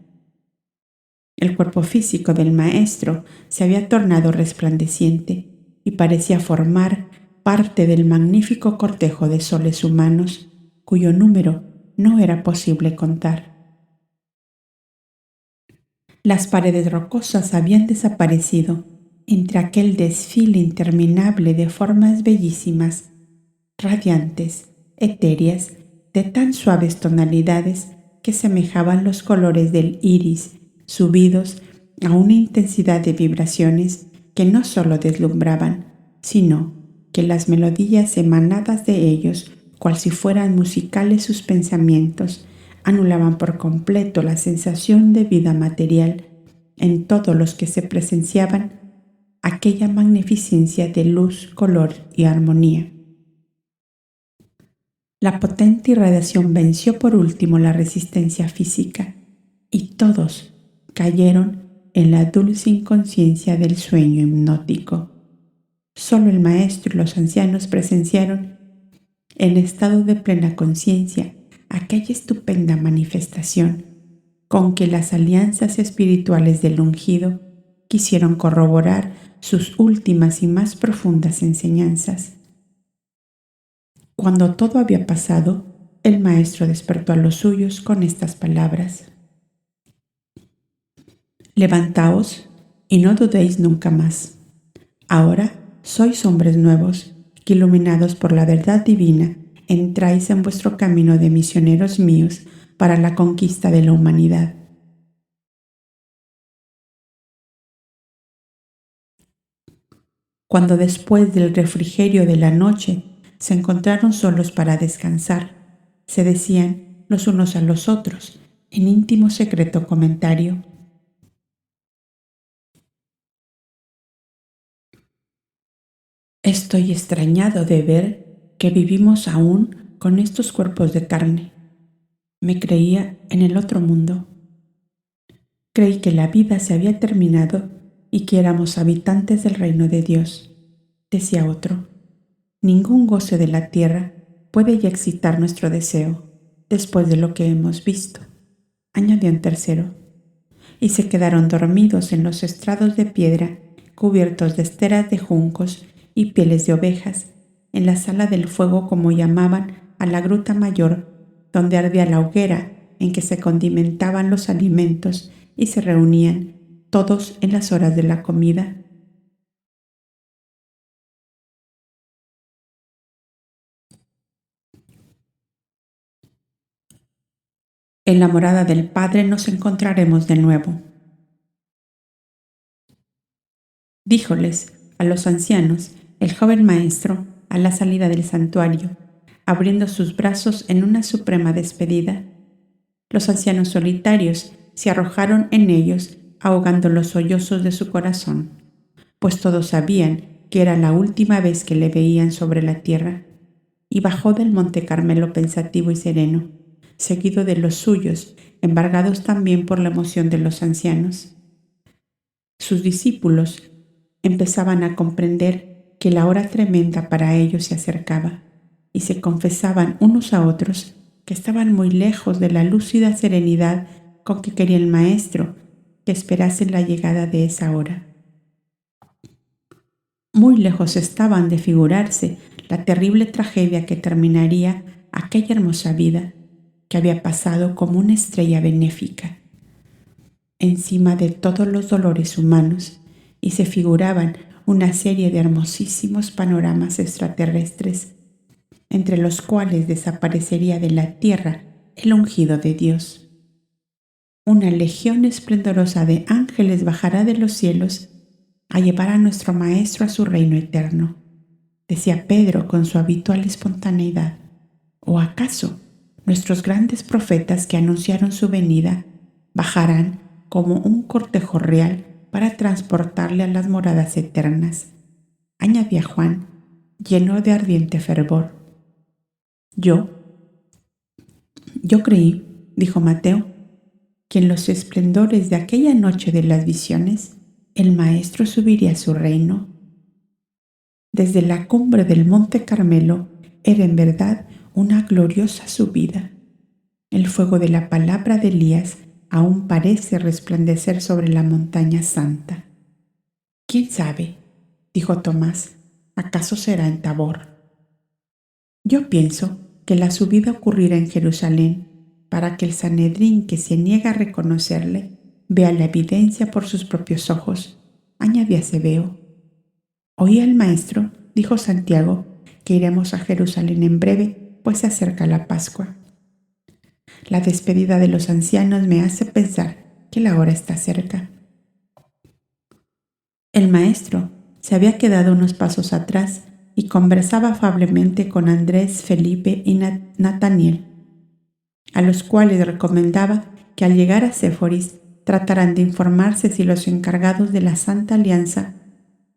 El cuerpo físico del Maestro se había tornado resplandeciente y parecía formar parte del magnífico cortejo de soles humanos cuyo número no era posible contar. Las paredes rocosas habían desaparecido entre aquel desfile interminable de formas bellísimas, radiantes, etéreas, de tan suaves tonalidades que semejaban los colores del iris, subidos a una intensidad de vibraciones que no solo deslumbraban, sino que las melodías emanadas de ellos, cual si fueran musicales sus pensamientos, anulaban por completo la sensación de vida material en todos los que se presenciaban aquella magnificencia de luz, color y armonía. La potente irradiación venció por último la resistencia física y todos cayeron en la dulce inconsciencia del sueño hipnótico. Solo el Maestro y los ancianos presenciaron, en estado de plena conciencia, aquella estupenda manifestación con que las alianzas espirituales del ungido quisieron corroborar sus últimas y más profundas enseñanzas. Cuando todo había pasado, el Maestro despertó a los suyos con estas palabras: «Levantaos y no dudéis nunca más. Ahora sois hombres nuevos, que iluminados por la verdad divina, entráis en vuestro camino de misioneros míos para la conquista de la humanidad». Cuando después del refrigerio de la noche se encontraron solos para descansar, se decían los unos a los otros, en íntimo secreto comentario: «Estoy extrañado de ver que vivimos aún con estos cuerpos de carne. Me creía en el otro mundo. Creí que la vida se había terminado y que éramos habitantes del reino de Dios», decía otro. «Ningún goce de la tierra puede ya excitar nuestro deseo después de lo que hemos visto», añadió un tercero. Y se quedaron dormidos en los estrados de piedra cubiertos de esteras de juncos y pieles de ovejas, en la sala del fuego, como llamaban a la gruta mayor, donde ardía la hoguera en que se condimentaban los alimentos y se reunían todos en las horas de la comida. En la morada del Padre nos encontraremos de nuevo. Díjoles a los ancianos el joven Maestro a la salida del santuario, abriendo sus brazos en una suprema despedida. Los ancianos solitarios se arrojaron en ellos, ahogando los sollozos de su corazón, pues todos sabían que era la última vez que le veían sobre la tierra, y bajó del monte Carmelo pensativo y sereno, seguido de los suyos, embargados también por la emoción de los ancianos. Sus discípulos empezaban a comprender que la hora tremenda para ellos se acercaba, y se confesaban unos a otros que estaban muy lejos de la lúcida serenidad con que quería el maestro que esperasen la llegada de esa hora. Muy lejos estaban de figurarse la terrible tragedia que terminaría aquella hermosa vida que había pasado como una estrella benéfica encima de todos los dolores humanos, y se figuraban una serie de hermosísimos panoramas extraterrestres, entre los cuales desaparecería de la tierra el ungido de Dios. Una legión esplendorosa de ángeles bajará de los cielos a llevar a nuestro Maestro a su reino eterno, decía Pedro con su habitual espontaneidad. ¿O acaso nuestros grandes profetas que anunciaron su venida bajarán como un cortejo real para transportarle a las moradas eternas?, añadía Juan, lleno de ardiente fervor. Yo creí, dijo Mateo, que en los esplendores de aquella noche de las visiones, el Maestro subiría a su reino. Desde la cumbre del Monte Carmelo era en verdad una gloriosa subida. El fuego de la palabra de Elías aún parece resplandecer sobre la montaña santa. ¿Quién sabe?, dijo Tomás, ¿acaso será en Tabor? Yo pienso que la subida ocurrirá en Jerusalén, para que el Sanedrín que se niega a reconocerle vea la evidencia por sus propios ojos, añadía Zebeo. Oí al maestro, dijo Santiago, que iremos a Jerusalén en breve, pues se acerca la Pascua. La despedida de los ancianos me hace pensar que la hora está cerca. El maestro se había quedado unos pasos atrás y conversaba afablemente con Andrés, Felipe y Nataniel, a los cuales recomendaba que al llegar a Séforis trataran de informarse si los encargados de la Santa Alianza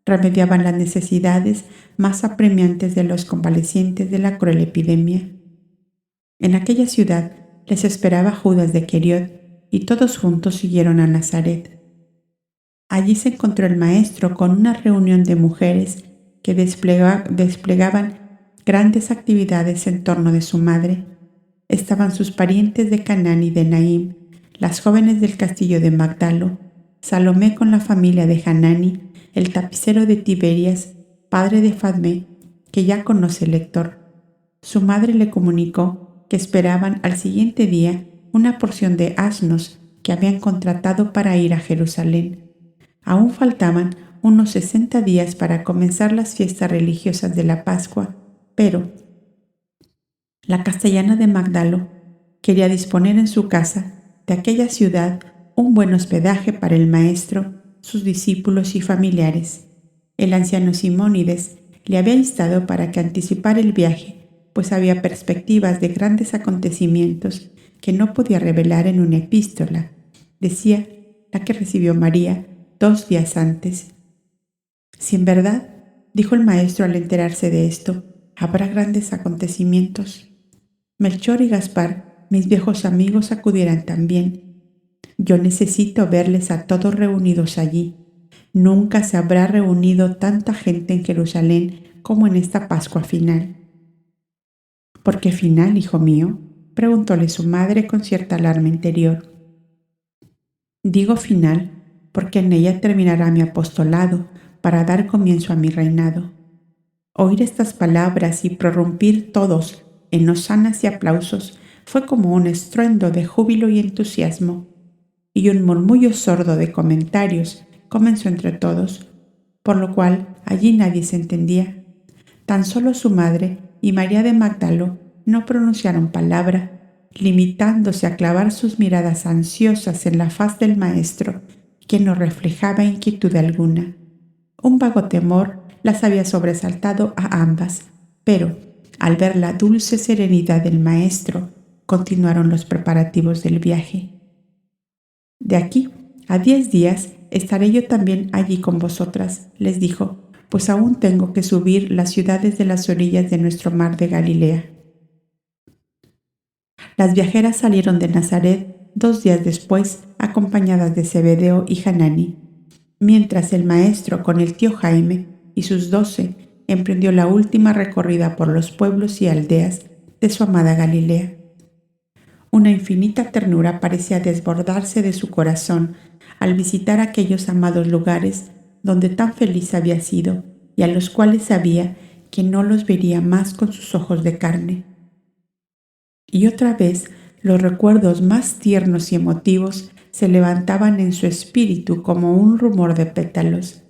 remediaban las necesidades más apremiantes de los convalecientes de la cruel epidemia. En aquella ciudad les esperaba Judas de Queriot y todos juntos siguieron a Nazaret. Allí se encontró el maestro con una reunión de mujeres que desplegaban grandes actividades en torno de su madre. Estaban sus parientes de Canaán y de Naim, las jóvenes del castillo de Magdalo, Salomé con la familia de Hanani, el tapicero de Tiberias, padre de Fadmé, que ya conoce el lector. Su madre le comunicó que esperaban al siguiente día una porción de asnos que habían contratado para ir a Jerusalén. Aún faltaban unos 60 días para comenzar las fiestas religiosas de la Pascua, pero la castellana de Magdalo quería disponer en su casa de aquella ciudad un buen hospedaje para el maestro, sus discípulos y familiares. El anciano Simónides le había instado para que anticipara el viaje, pues había perspectivas de grandes acontecimientos que no podía revelar en una epístola, decía la que recibió María 2 días antes. Si en verdad, dijo el maestro al enterarse de esto, habrá grandes acontecimientos, Melchor y Gaspar, mis viejos amigos, acudieran también. Yo necesito verles a todos reunidos allí. Nunca se habrá reunido tanta gente en Jerusalén como en esta Pascua final. ¿Por qué final, hijo mío?, preguntóle su madre con cierta alarma interior. Digo final porque en ella terminará mi apostolado para dar comienzo a mi reinado. Oír estas palabras y prorrumpir todos en hosanas y aplausos fue como un estruendo de júbilo y entusiasmo, y un murmullo sordo de comentarios comenzó entre todos, por lo cual allí nadie se entendía. Tan solo su madre y María de Magdalo no pronunciaron palabra, limitándose a clavar sus miradas ansiosas en la faz del maestro, que no reflejaba inquietud alguna. Un vago temor las había sobresaltado a ambas, pero al ver la dulce serenidad del maestro, continuaron los preparativos del viaje. De aquí a 10 días estaré yo también allí con vosotras, les dijo, pues aún tengo que subir las ciudades de las orillas de nuestro mar de Galilea. Las viajeras salieron de Nazaret 2 días después, acompañadas de Zebedeo y Hanani, mientras el maestro con el tío Jaime y sus 12 emprendió la última recorrida por los pueblos y aldeas de su amada Galilea. Una infinita ternura parecía desbordarse de su corazón al visitar aquellos amados lugares donde tan feliz había sido y a los cuales sabía que no los vería más con sus ojos de carne. Y otra vez los recuerdos más tiernos y emotivos se levantaban en su espíritu como un rumor de pétalos,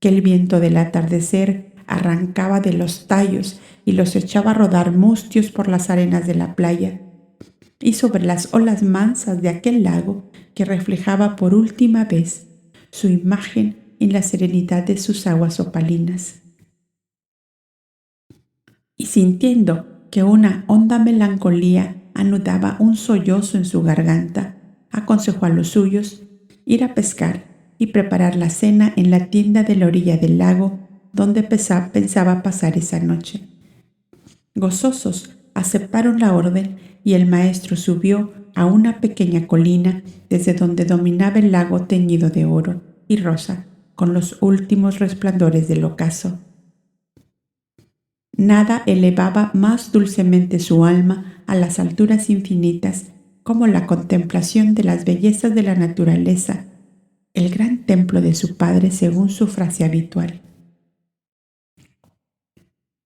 que el viento del atardecer arrancaba de los tallos y los echaba a rodar mustios por las arenas de la playa y sobre las olas mansas de aquel lago que reflejaba por última vez su imagen en la serenidad de sus aguas opalinas. Y sintiendo que una honda melancolía anudaba un sollozo en su garganta, aconsejó a los suyos ir a pescar y preparar la cena en la tienda de la orilla del lago donde pensaba pasar esa noche. Gozosos aceptaron la orden y el maestro subió a una pequeña colina desde donde dominaba el lago teñido de oro y rosa con los últimos resplandores del ocaso. Nada elevaba más dulcemente su alma a las alturas infinitas como la contemplación de las bellezas de la naturaleza, el gran templo de su padre según su frase habitual.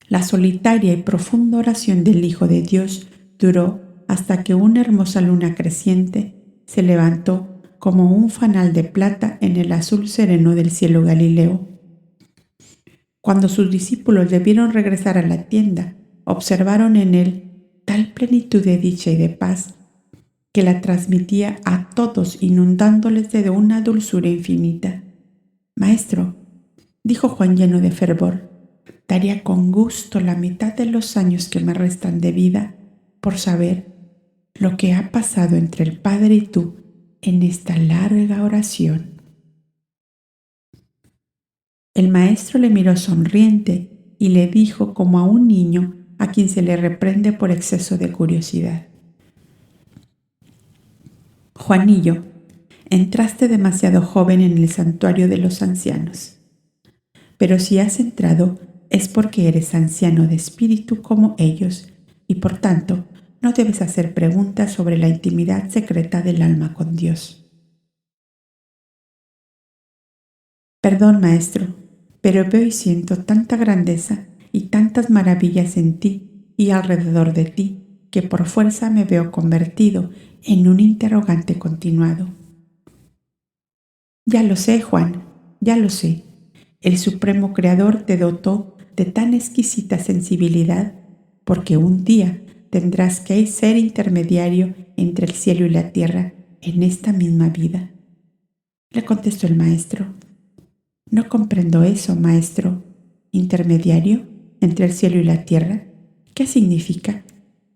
La solitaria y profunda oración del Hijo de Dios duró hasta que una hermosa luna creciente se levantó como un fanal de plata en el azul sereno del cielo Galileo. Cuando sus discípulos debieron regresar a la tienda, observaron en él tal plenitud de dicha y de paz que la transmitía a todos inundándoles de una dulzura infinita. «Maestro», dijo Juan lleno de fervor, «daría con gusto la mitad de los años que me restan de vida por saber lo que ha pasado entre el Padre y tú en esta larga oración». El maestro le miró sonriente y le dijo como a un niño a quien se le reprende por exceso de curiosidad: «Juanillo, entraste demasiado joven en el santuario de los ancianos. Pero si has entrado es porque eres anciano de espíritu como ellos y por tanto no debes hacer preguntas sobre la intimidad secreta del alma con Dios». «Perdón, maestro, pero veo y siento tanta grandeza y tantas maravillas en ti y alrededor de ti que por fuerza me veo convertido en un interrogante continuado». «Ya lo sé, Juan, ya lo sé. El Supremo Creador te dotó de tan exquisita sensibilidad porque un día tendrás que ser intermediario entre el cielo y la tierra en esta misma vida», le contestó el maestro. «No comprendo eso, maestro. ¿Intermediario entre el cielo y la tierra? ¿Qué significa?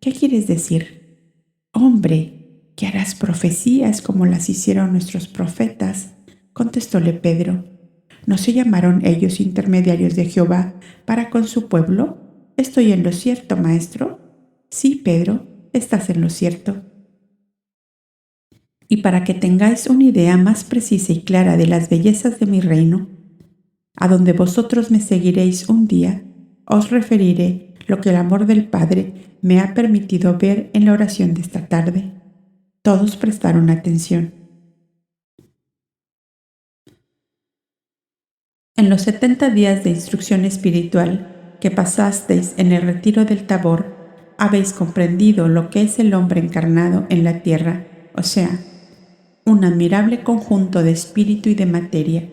¿Qué quieres decir?» «Hombre, que harás profecías como las hicieron nuestros profetas», contestóle Pedro. «¿No se llamaron ellos intermediarios de Jehová para con su pueblo? ¿Estoy en lo cierto, maestro?» «Sí, Pedro, estás en lo cierto». «Y para que tengáis una idea más precisa y clara de las bellezas de mi reino, a donde vosotros me seguiréis un día, os referiré lo que el amor del Padre me ha permitido ver en la oración de esta tarde». Todos prestaron atención. En los 70 días de instrucción espiritual que pasasteis en el retiro del Tabor, habéis comprendido lo que es el hombre encarnado en la tierra, o sea, un admirable conjunto de espíritu y de materia.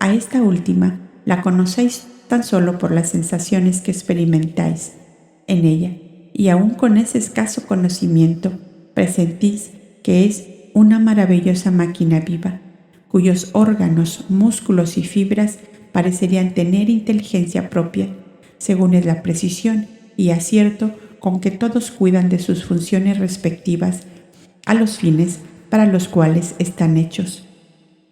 A esta última la conocéis tan solo por las sensaciones que experimentáis en ella, y aún con ese escaso conocimiento presentís que es una maravillosa máquina viva, cuyos órganos, músculos y fibras parecerían tener inteligencia propia, según es la precisión y acierto con que todos cuidan de sus funciones respectivas a los fines para los cuales están hechos.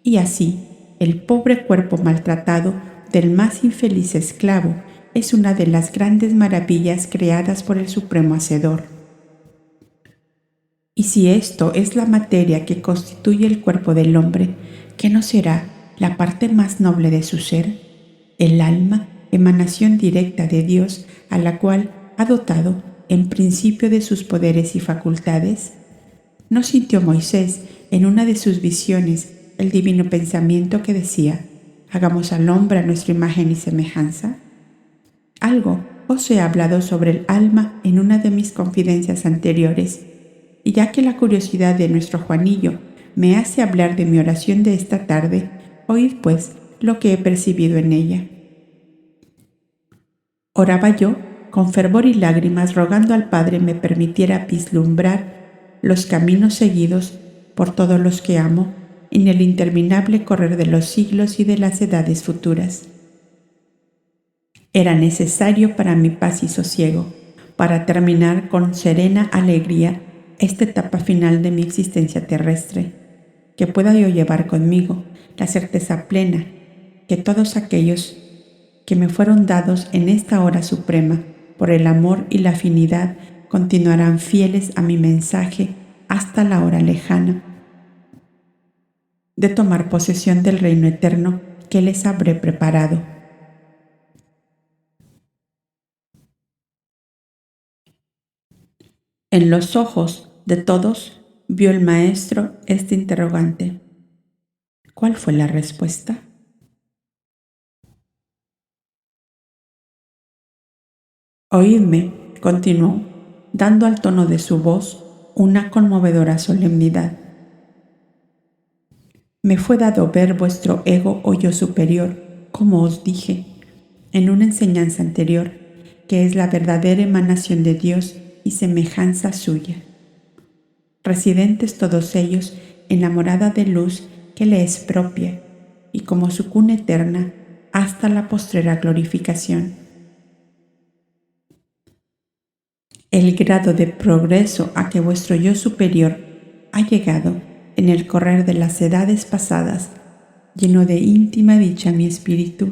Y así, el pobre cuerpo maltratado del más infeliz esclavo es una de las grandes maravillas creadas por el Supremo Hacedor. Y si esto es la materia que constituye el cuerpo del hombre, ¿qué no será la parte más noble de su ser? El alma, emanación directa de Dios, a la cual ha dotado en principio de sus poderes y facultades. ¿No sintió Moisés en una de sus visiones el divino pensamiento que decía: hagamos al hombre a nuestra imagen y semejanza? Algo os he hablado sobre el alma en una de mis confidencias anteriores, y ya que la curiosidad de nuestro Juanillo me hace hablar de mi oración de esta tarde, oíd pues lo que he percibido en ella. Oraba yo con fervor y lágrimas, rogando al Padre me permitiera vislumbrar los caminos seguidos por todos los que amo en el interminable correr de los siglos y de las edades futuras. Era necesario para mi paz y sosiego, para terminar con serena alegría esta etapa final de mi existencia terrestre, que pueda yo llevar conmigo la certeza plena que todos aquellos que me fueron dados en esta hora suprema por el amor y la afinidad continuarán fieles a mi mensaje hasta la hora lejana de tomar posesión del reino eterno que les habré preparado. En los ojos de todos vio el maestro este interrogante. ¿Cuál fue la respuesta? Oídme, continuó, dando al tono de su voz una conmovedora solemnidad. Me fue dado ver vuestro ego o yo superior, como os dije, en una enseñanza anterior, que es la verdadera emanación de Dios y semejanza suya. Residentes todos ellos en la morada de luz que le es propia, y como su cuna eterna hasta la postrera glorificación. El grado de progreso a que vuestro yo superior ha llegado en el correr de las edades pasadas llenó de íntima dicha mi espíritu.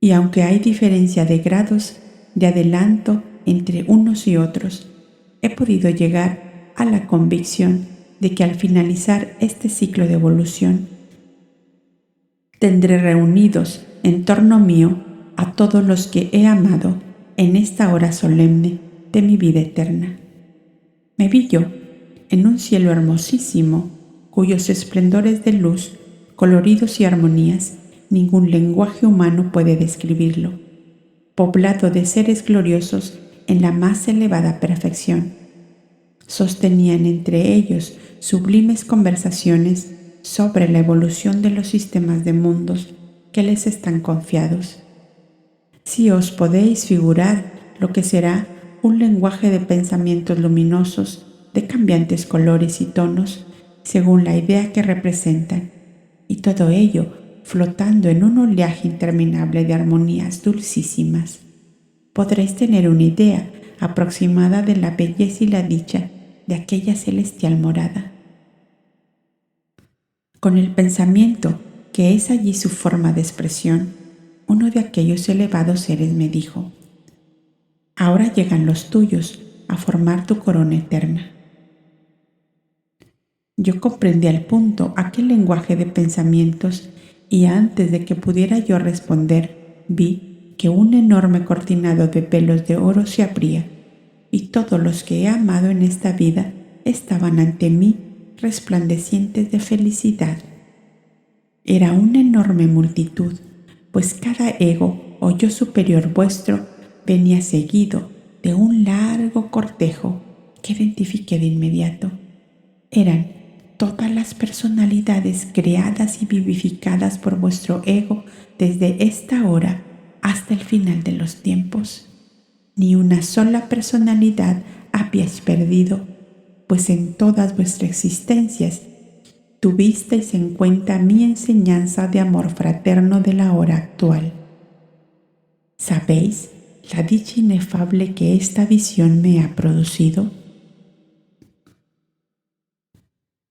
Y aunque hay diferencia de grados de adelanto entre unos y otros, he podido llegar a la convicción de que al finalizar este ciclo de evolución, tendré reunidos en torno mío a todos los que he amado en esta hora solemne de mi vida eterna. Me vi yo en un cielo hermosísimo, cuyos esplendores de luz, coloridos y armonías, ningún lenguaje humano puede describirlo, poblado de seres gloriosos en la más elevada perfección. Sostenían entre ellos sublimes conversaciones sobre la evolución de los sistemas de mundos que les están confiados. Si os podéis figurar lo que será un lenguaje de pensamientos luminosos de cambiantes colores y tonos según la idea que representan, y todo ello flotando en un oleaje interminable de armonías dulcísimas, podréis tener una idea aproximada de la belleza y la dicha de aquella celestial morada. Con el pensamiento que es allí su forma de expresión, uno de aquellos elevados seres me dijo: ahora llegan los tuyos a formar tu corona eterna. Yo comprendí al punto aquel lenguaje de pensamientos y antes de que pudiera yo responder, vi que un enorme cortinado de velos de oro se abría y todos los que he amado en esta vida estaban ante mí resplandecientes de felicidad. Era una enorme multitud, pues cada ego o yo superior vuestro venía seguido de un largo cortejo que identifiqué de inmediato. Eran todas las personalidades creadas y vivificadas por vuestro ego desde esta hora hasta el final de los tiempos. Ni una sola personalidad habíais perdido, pues en todas vuestras existencias tuvisteis en cuenta mi enseñanza de amor fraterno de la hora actual. ¿Sabéis la dicha inefable que esta visión me ha producido?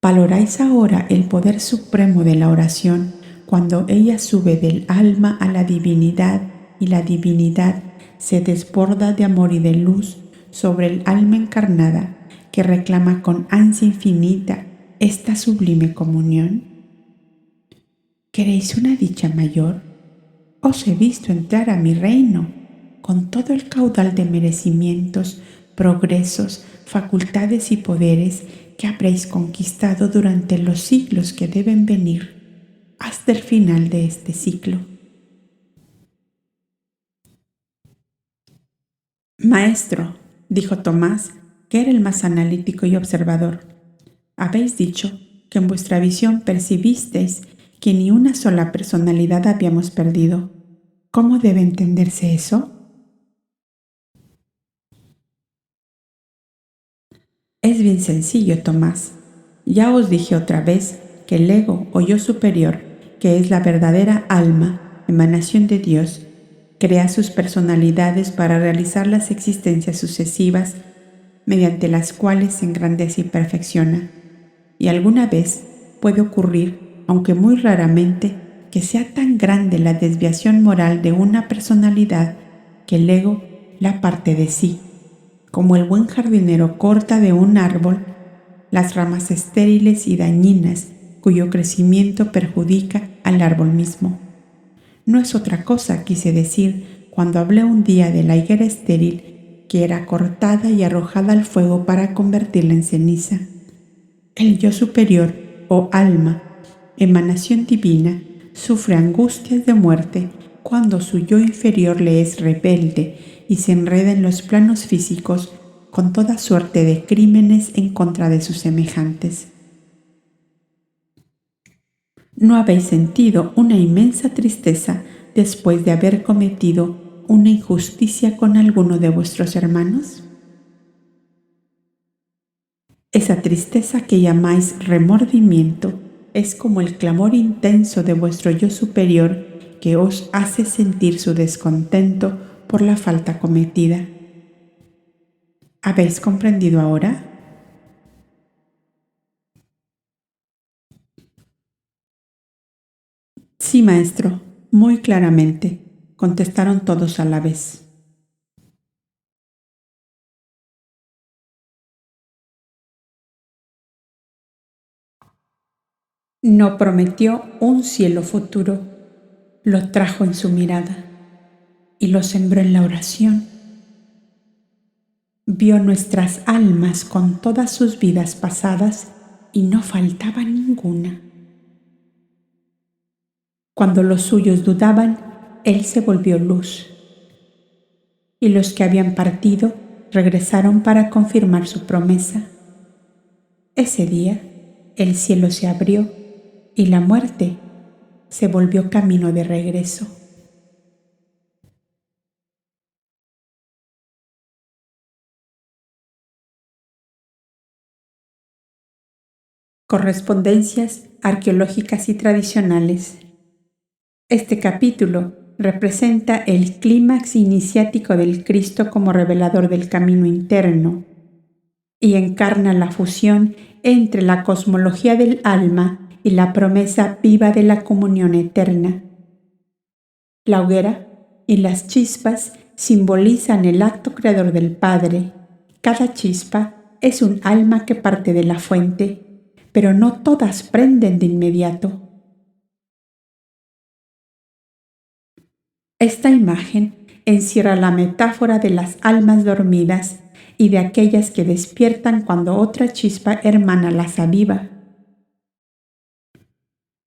¿Valoráis ahora el poder supremo de la oración cuando ella sube del alma a la divinidad y la divinidad se desborda de amor y de luz sobre el alma encarnada que reclama con ansia infinita esta sublime comunión? ¿Queréis una dicha mayor? Os he visto entrar a mi reino con todo el caudal de merecimientos, progresos, facultades y poderes que habréis conquistado durante los siglos que deben venir, hasta el final de este ciclo. Maestro, dijo Tomás, que era el más analítico y observador, habéis dicho que en vuestra visión percibisteis que ni una sola personalidad habíamos perdido. ¿Cómo debe entenderse eso? Es bien sencillo, Tomás. Ya os dije otra vez que el ego o yo superior, que es la verdadera alma, emanación de Dios, crea sus personalidades para realizar las existencias sucesivas mediante las cuales se engrandece y perfecciona. Y alguna vez puede ocurrir, aunque muy raramente, que sea tan grande la desviación moral de una personalidad que el ego la parte de sí, como el buen jardinero corta de un árbol las ramas estériles y dañinas cuyo crecimiento perjudica al árbol mismo. No es otra cosa, quise decir, cuando hablé un día de la higuera estéril que era cortada y arrojada al fuego para convertirla en ceniza. El yo superior o alma, emanación divina, sufre angustias de muerte cuando su yo inferior le es rebelde y se enreda en los planos físicos con toda suerte de crímenes en contra de sus semejantes. ¿No habéis sentido una inmensa tristeza después de haber cometido una injusticia con alguno de vuestros hermanos? Esa tristeza que llamáis remordimiento es como el clamor intenso de vuestro yo superior que os hace sentir su descontento por la falta cometida. ¿Habéis comprendido ahora? Sí, maestro, muy claramente, contestaron todos a la vez. No prometió un cielo futuro, lo trajo en su mirada y lo sembró en la oración. Vio nuestras almas con todas sus vidas pasadas y no faltaba ninguna. Cuando los suyos dudaban, él se volvió luz, y los que habían partido regresaron para confirmar su promesa. Ese día, el cielo se abrió y la muerte se volvió camino de regreso. Correspondencias arqueológicas y tradicionales. Este capítulo representa el clímax iniciático del Cristo como revelador del camino interno y encarna la fusión entre la cosmología del alma y la promesa viva de la comunión eterna. La hoguera y las chispas simbolizan el acto creador del Padre. Cada chispa es un alma que parte de la fuente, pero no todas prenden de inmediato. Esta imagen encierra la metáfora de las almas dormidas y de aquellas que despiertan cuando otra chispa hermana las aviva.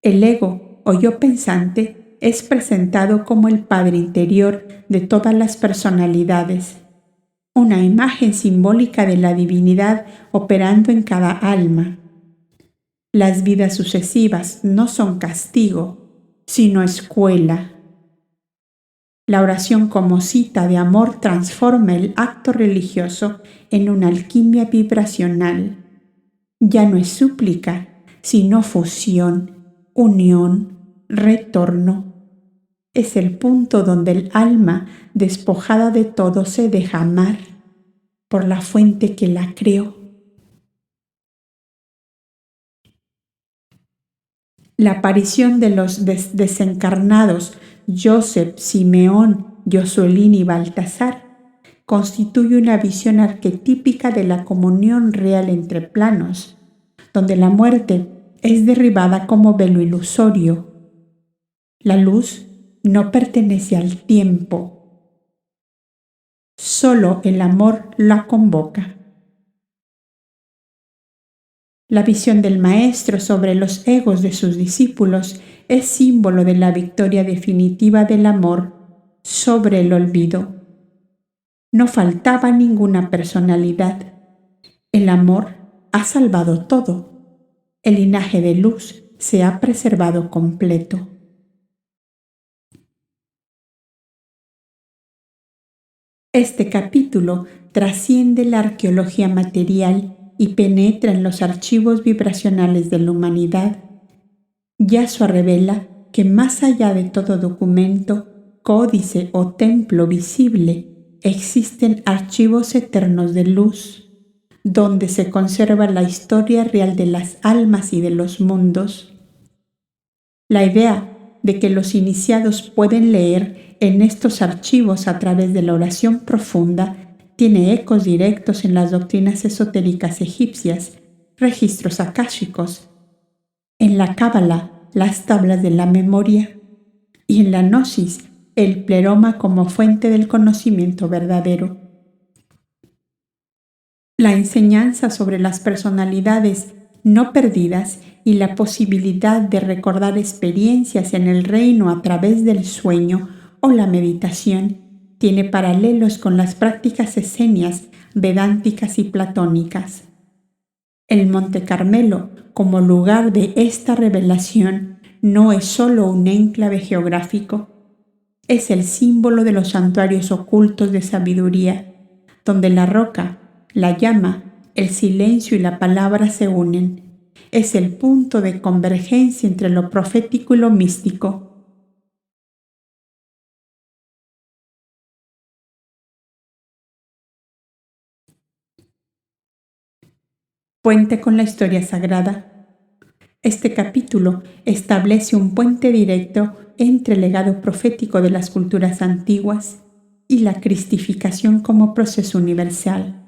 El ego o yo pensante es presentado como el Padre interior de todas las personalidades, una imagen simbólica de la divinidad operando en cada alma. Las vidas sucesivas no son castigo, sino escuela. La oración como cita de amor transforma el acto religioso en una alquimia vibracional. Ya no es súplica, sino fusión, unión, retorno. Es el punto donde el alma, despojada de todo, se deja amar por la fuente que la creó. La aparición de los desencarnados Joseph, Simeón, Josuelín y Baltasar constituye una visión arquetípica de la comunión real entre planos, donde la muerte es derribada como velo ilusorio. La luz no pertenece al tiempo, solo el amor la convoca. La visión del Maestro sobre los egos de sus discípulos es símbolo de la victoria definitiva del amor sobre el olvido. No faltaba ninguna personalidad. El amor ha salvado todo. El linaje de luz se ha preservado completo. Este capítulo trasciende la arqueología material y penetra en los archivos vibracionales de la humanidad. Yashua revela que más allá de todo documento, códice o templo visible, existen archivos eternos de luz, donde se conserva la historia real de las almas y de los mundos. La idea de que los iniciados pueden leer en estos archivos a través de la oración profunda tiene ecos directos en las doctrinas esotéricas egipcias, registros akáshicos, en la Cábala, las tablas de la memoria, y en la Gnosis, el pleroma como fuente del conocimiento verdadero. La enseñanza sobre las personalidades no perdidas y la posibilidad de recordar experiencias en el reino a través del sueño o la meditación tiene paralelos con las prácticas esenias, vedánticas y platónicas. El Monte Carmelo, como lugar de esta revelación, no es solo un enclave geográfico, es el símbolo de los santuarios ocultos de sabiduría, donde la roca, la llama, el silencio y la palabra se unen. Es el punto de convergencia entre lo profético y lo místico. Puente con la historia sagrada. Este capítulo establece un puente directo entre el legado profético de las culturas antiguas y la cristificación como proceso universal.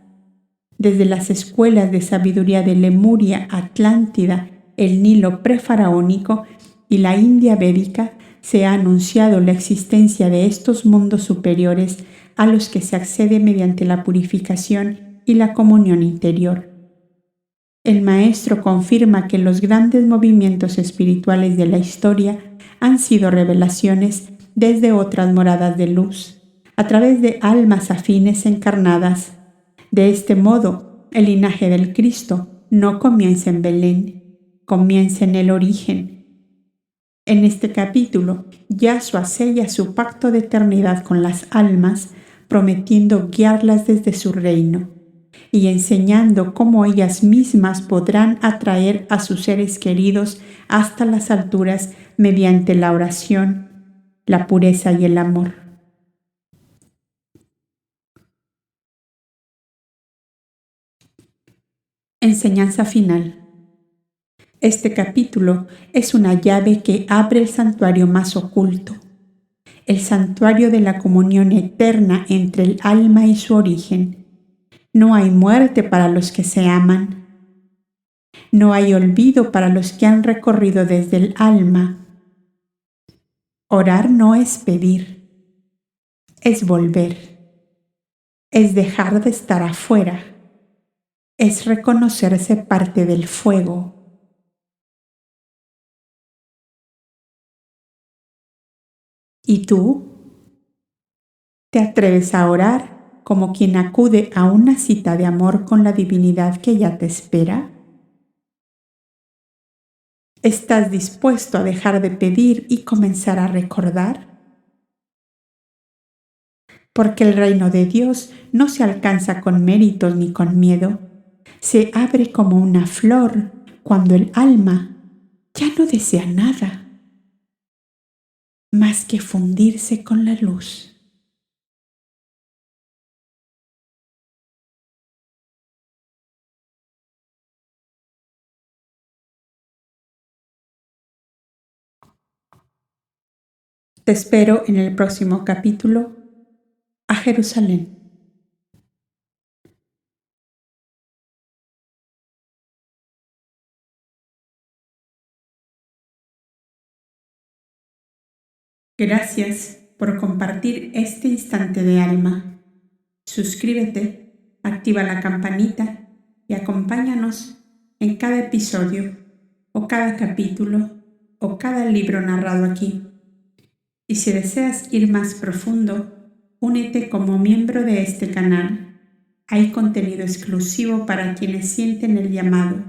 Desde las escuelas de sabiduría de Lemuria, Atlántida, el Nilo prefaraónico y la India védica, se ha anunciado la existencia de estos mundos superiores a los que se accede mediante la purificación y la comunión interior. El Maestro confirma que los grandes movimientos espirituales de la historia han sido revelaciones desde otras moradas de luz, a través de almas afines encarnadas. De este modo, el linaje del Cristo no comienza en Belén, comienza en el origen. En este capítulo, Yashua sella su pacto de eternidad con las almas, prometiendo guiarlas desde su reino y enseñando cómo ellas mismas podrán atraer a sus seres queridos hasta las alturas mediante la oración, la pureza y el amor. Enseñanza final. Este capítulo es una llave que abre el santuario más oculto, el santuario de la comunión eterna entre el alma y su origen. No hay muerte para los que se aman. No hay olvido para los que han recorrido desde el alma. Orar no es pedir, es volver, es dejar de estar afuera, es reconocerse parte del fuego. ¿Y tú? ¿Te atreves a orar como quien acude a una cita de amor con la divinidad que ya te espera? ¿Estás dispuesto a dejar de pedir y comenzar a recordar? Porque el reino de Dios no se alcanza con méritos ni con miedo. Se abre como una flor cuando el alma ya no desea nada más que fundirse con la luz. Te espero en el próximo capítulo. A Jerusalén. Gracias por compartir este instante de alma. Suscríbete, activa la campanita y acompáñanos en cada episodio, o cada capítulo, o cada libro narrado aquí. Y si deseas ir más profundo, únete como miembro de este canal. Hay contenido exclusivo para quienes sienten el llamado.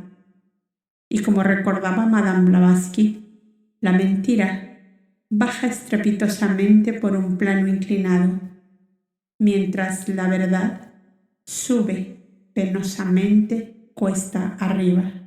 Y como recordaba Madame Blavatsky, la mentira baja estrepitosamente por un plano inclinado, mientras la verdad sube penosamente cuesta arriba.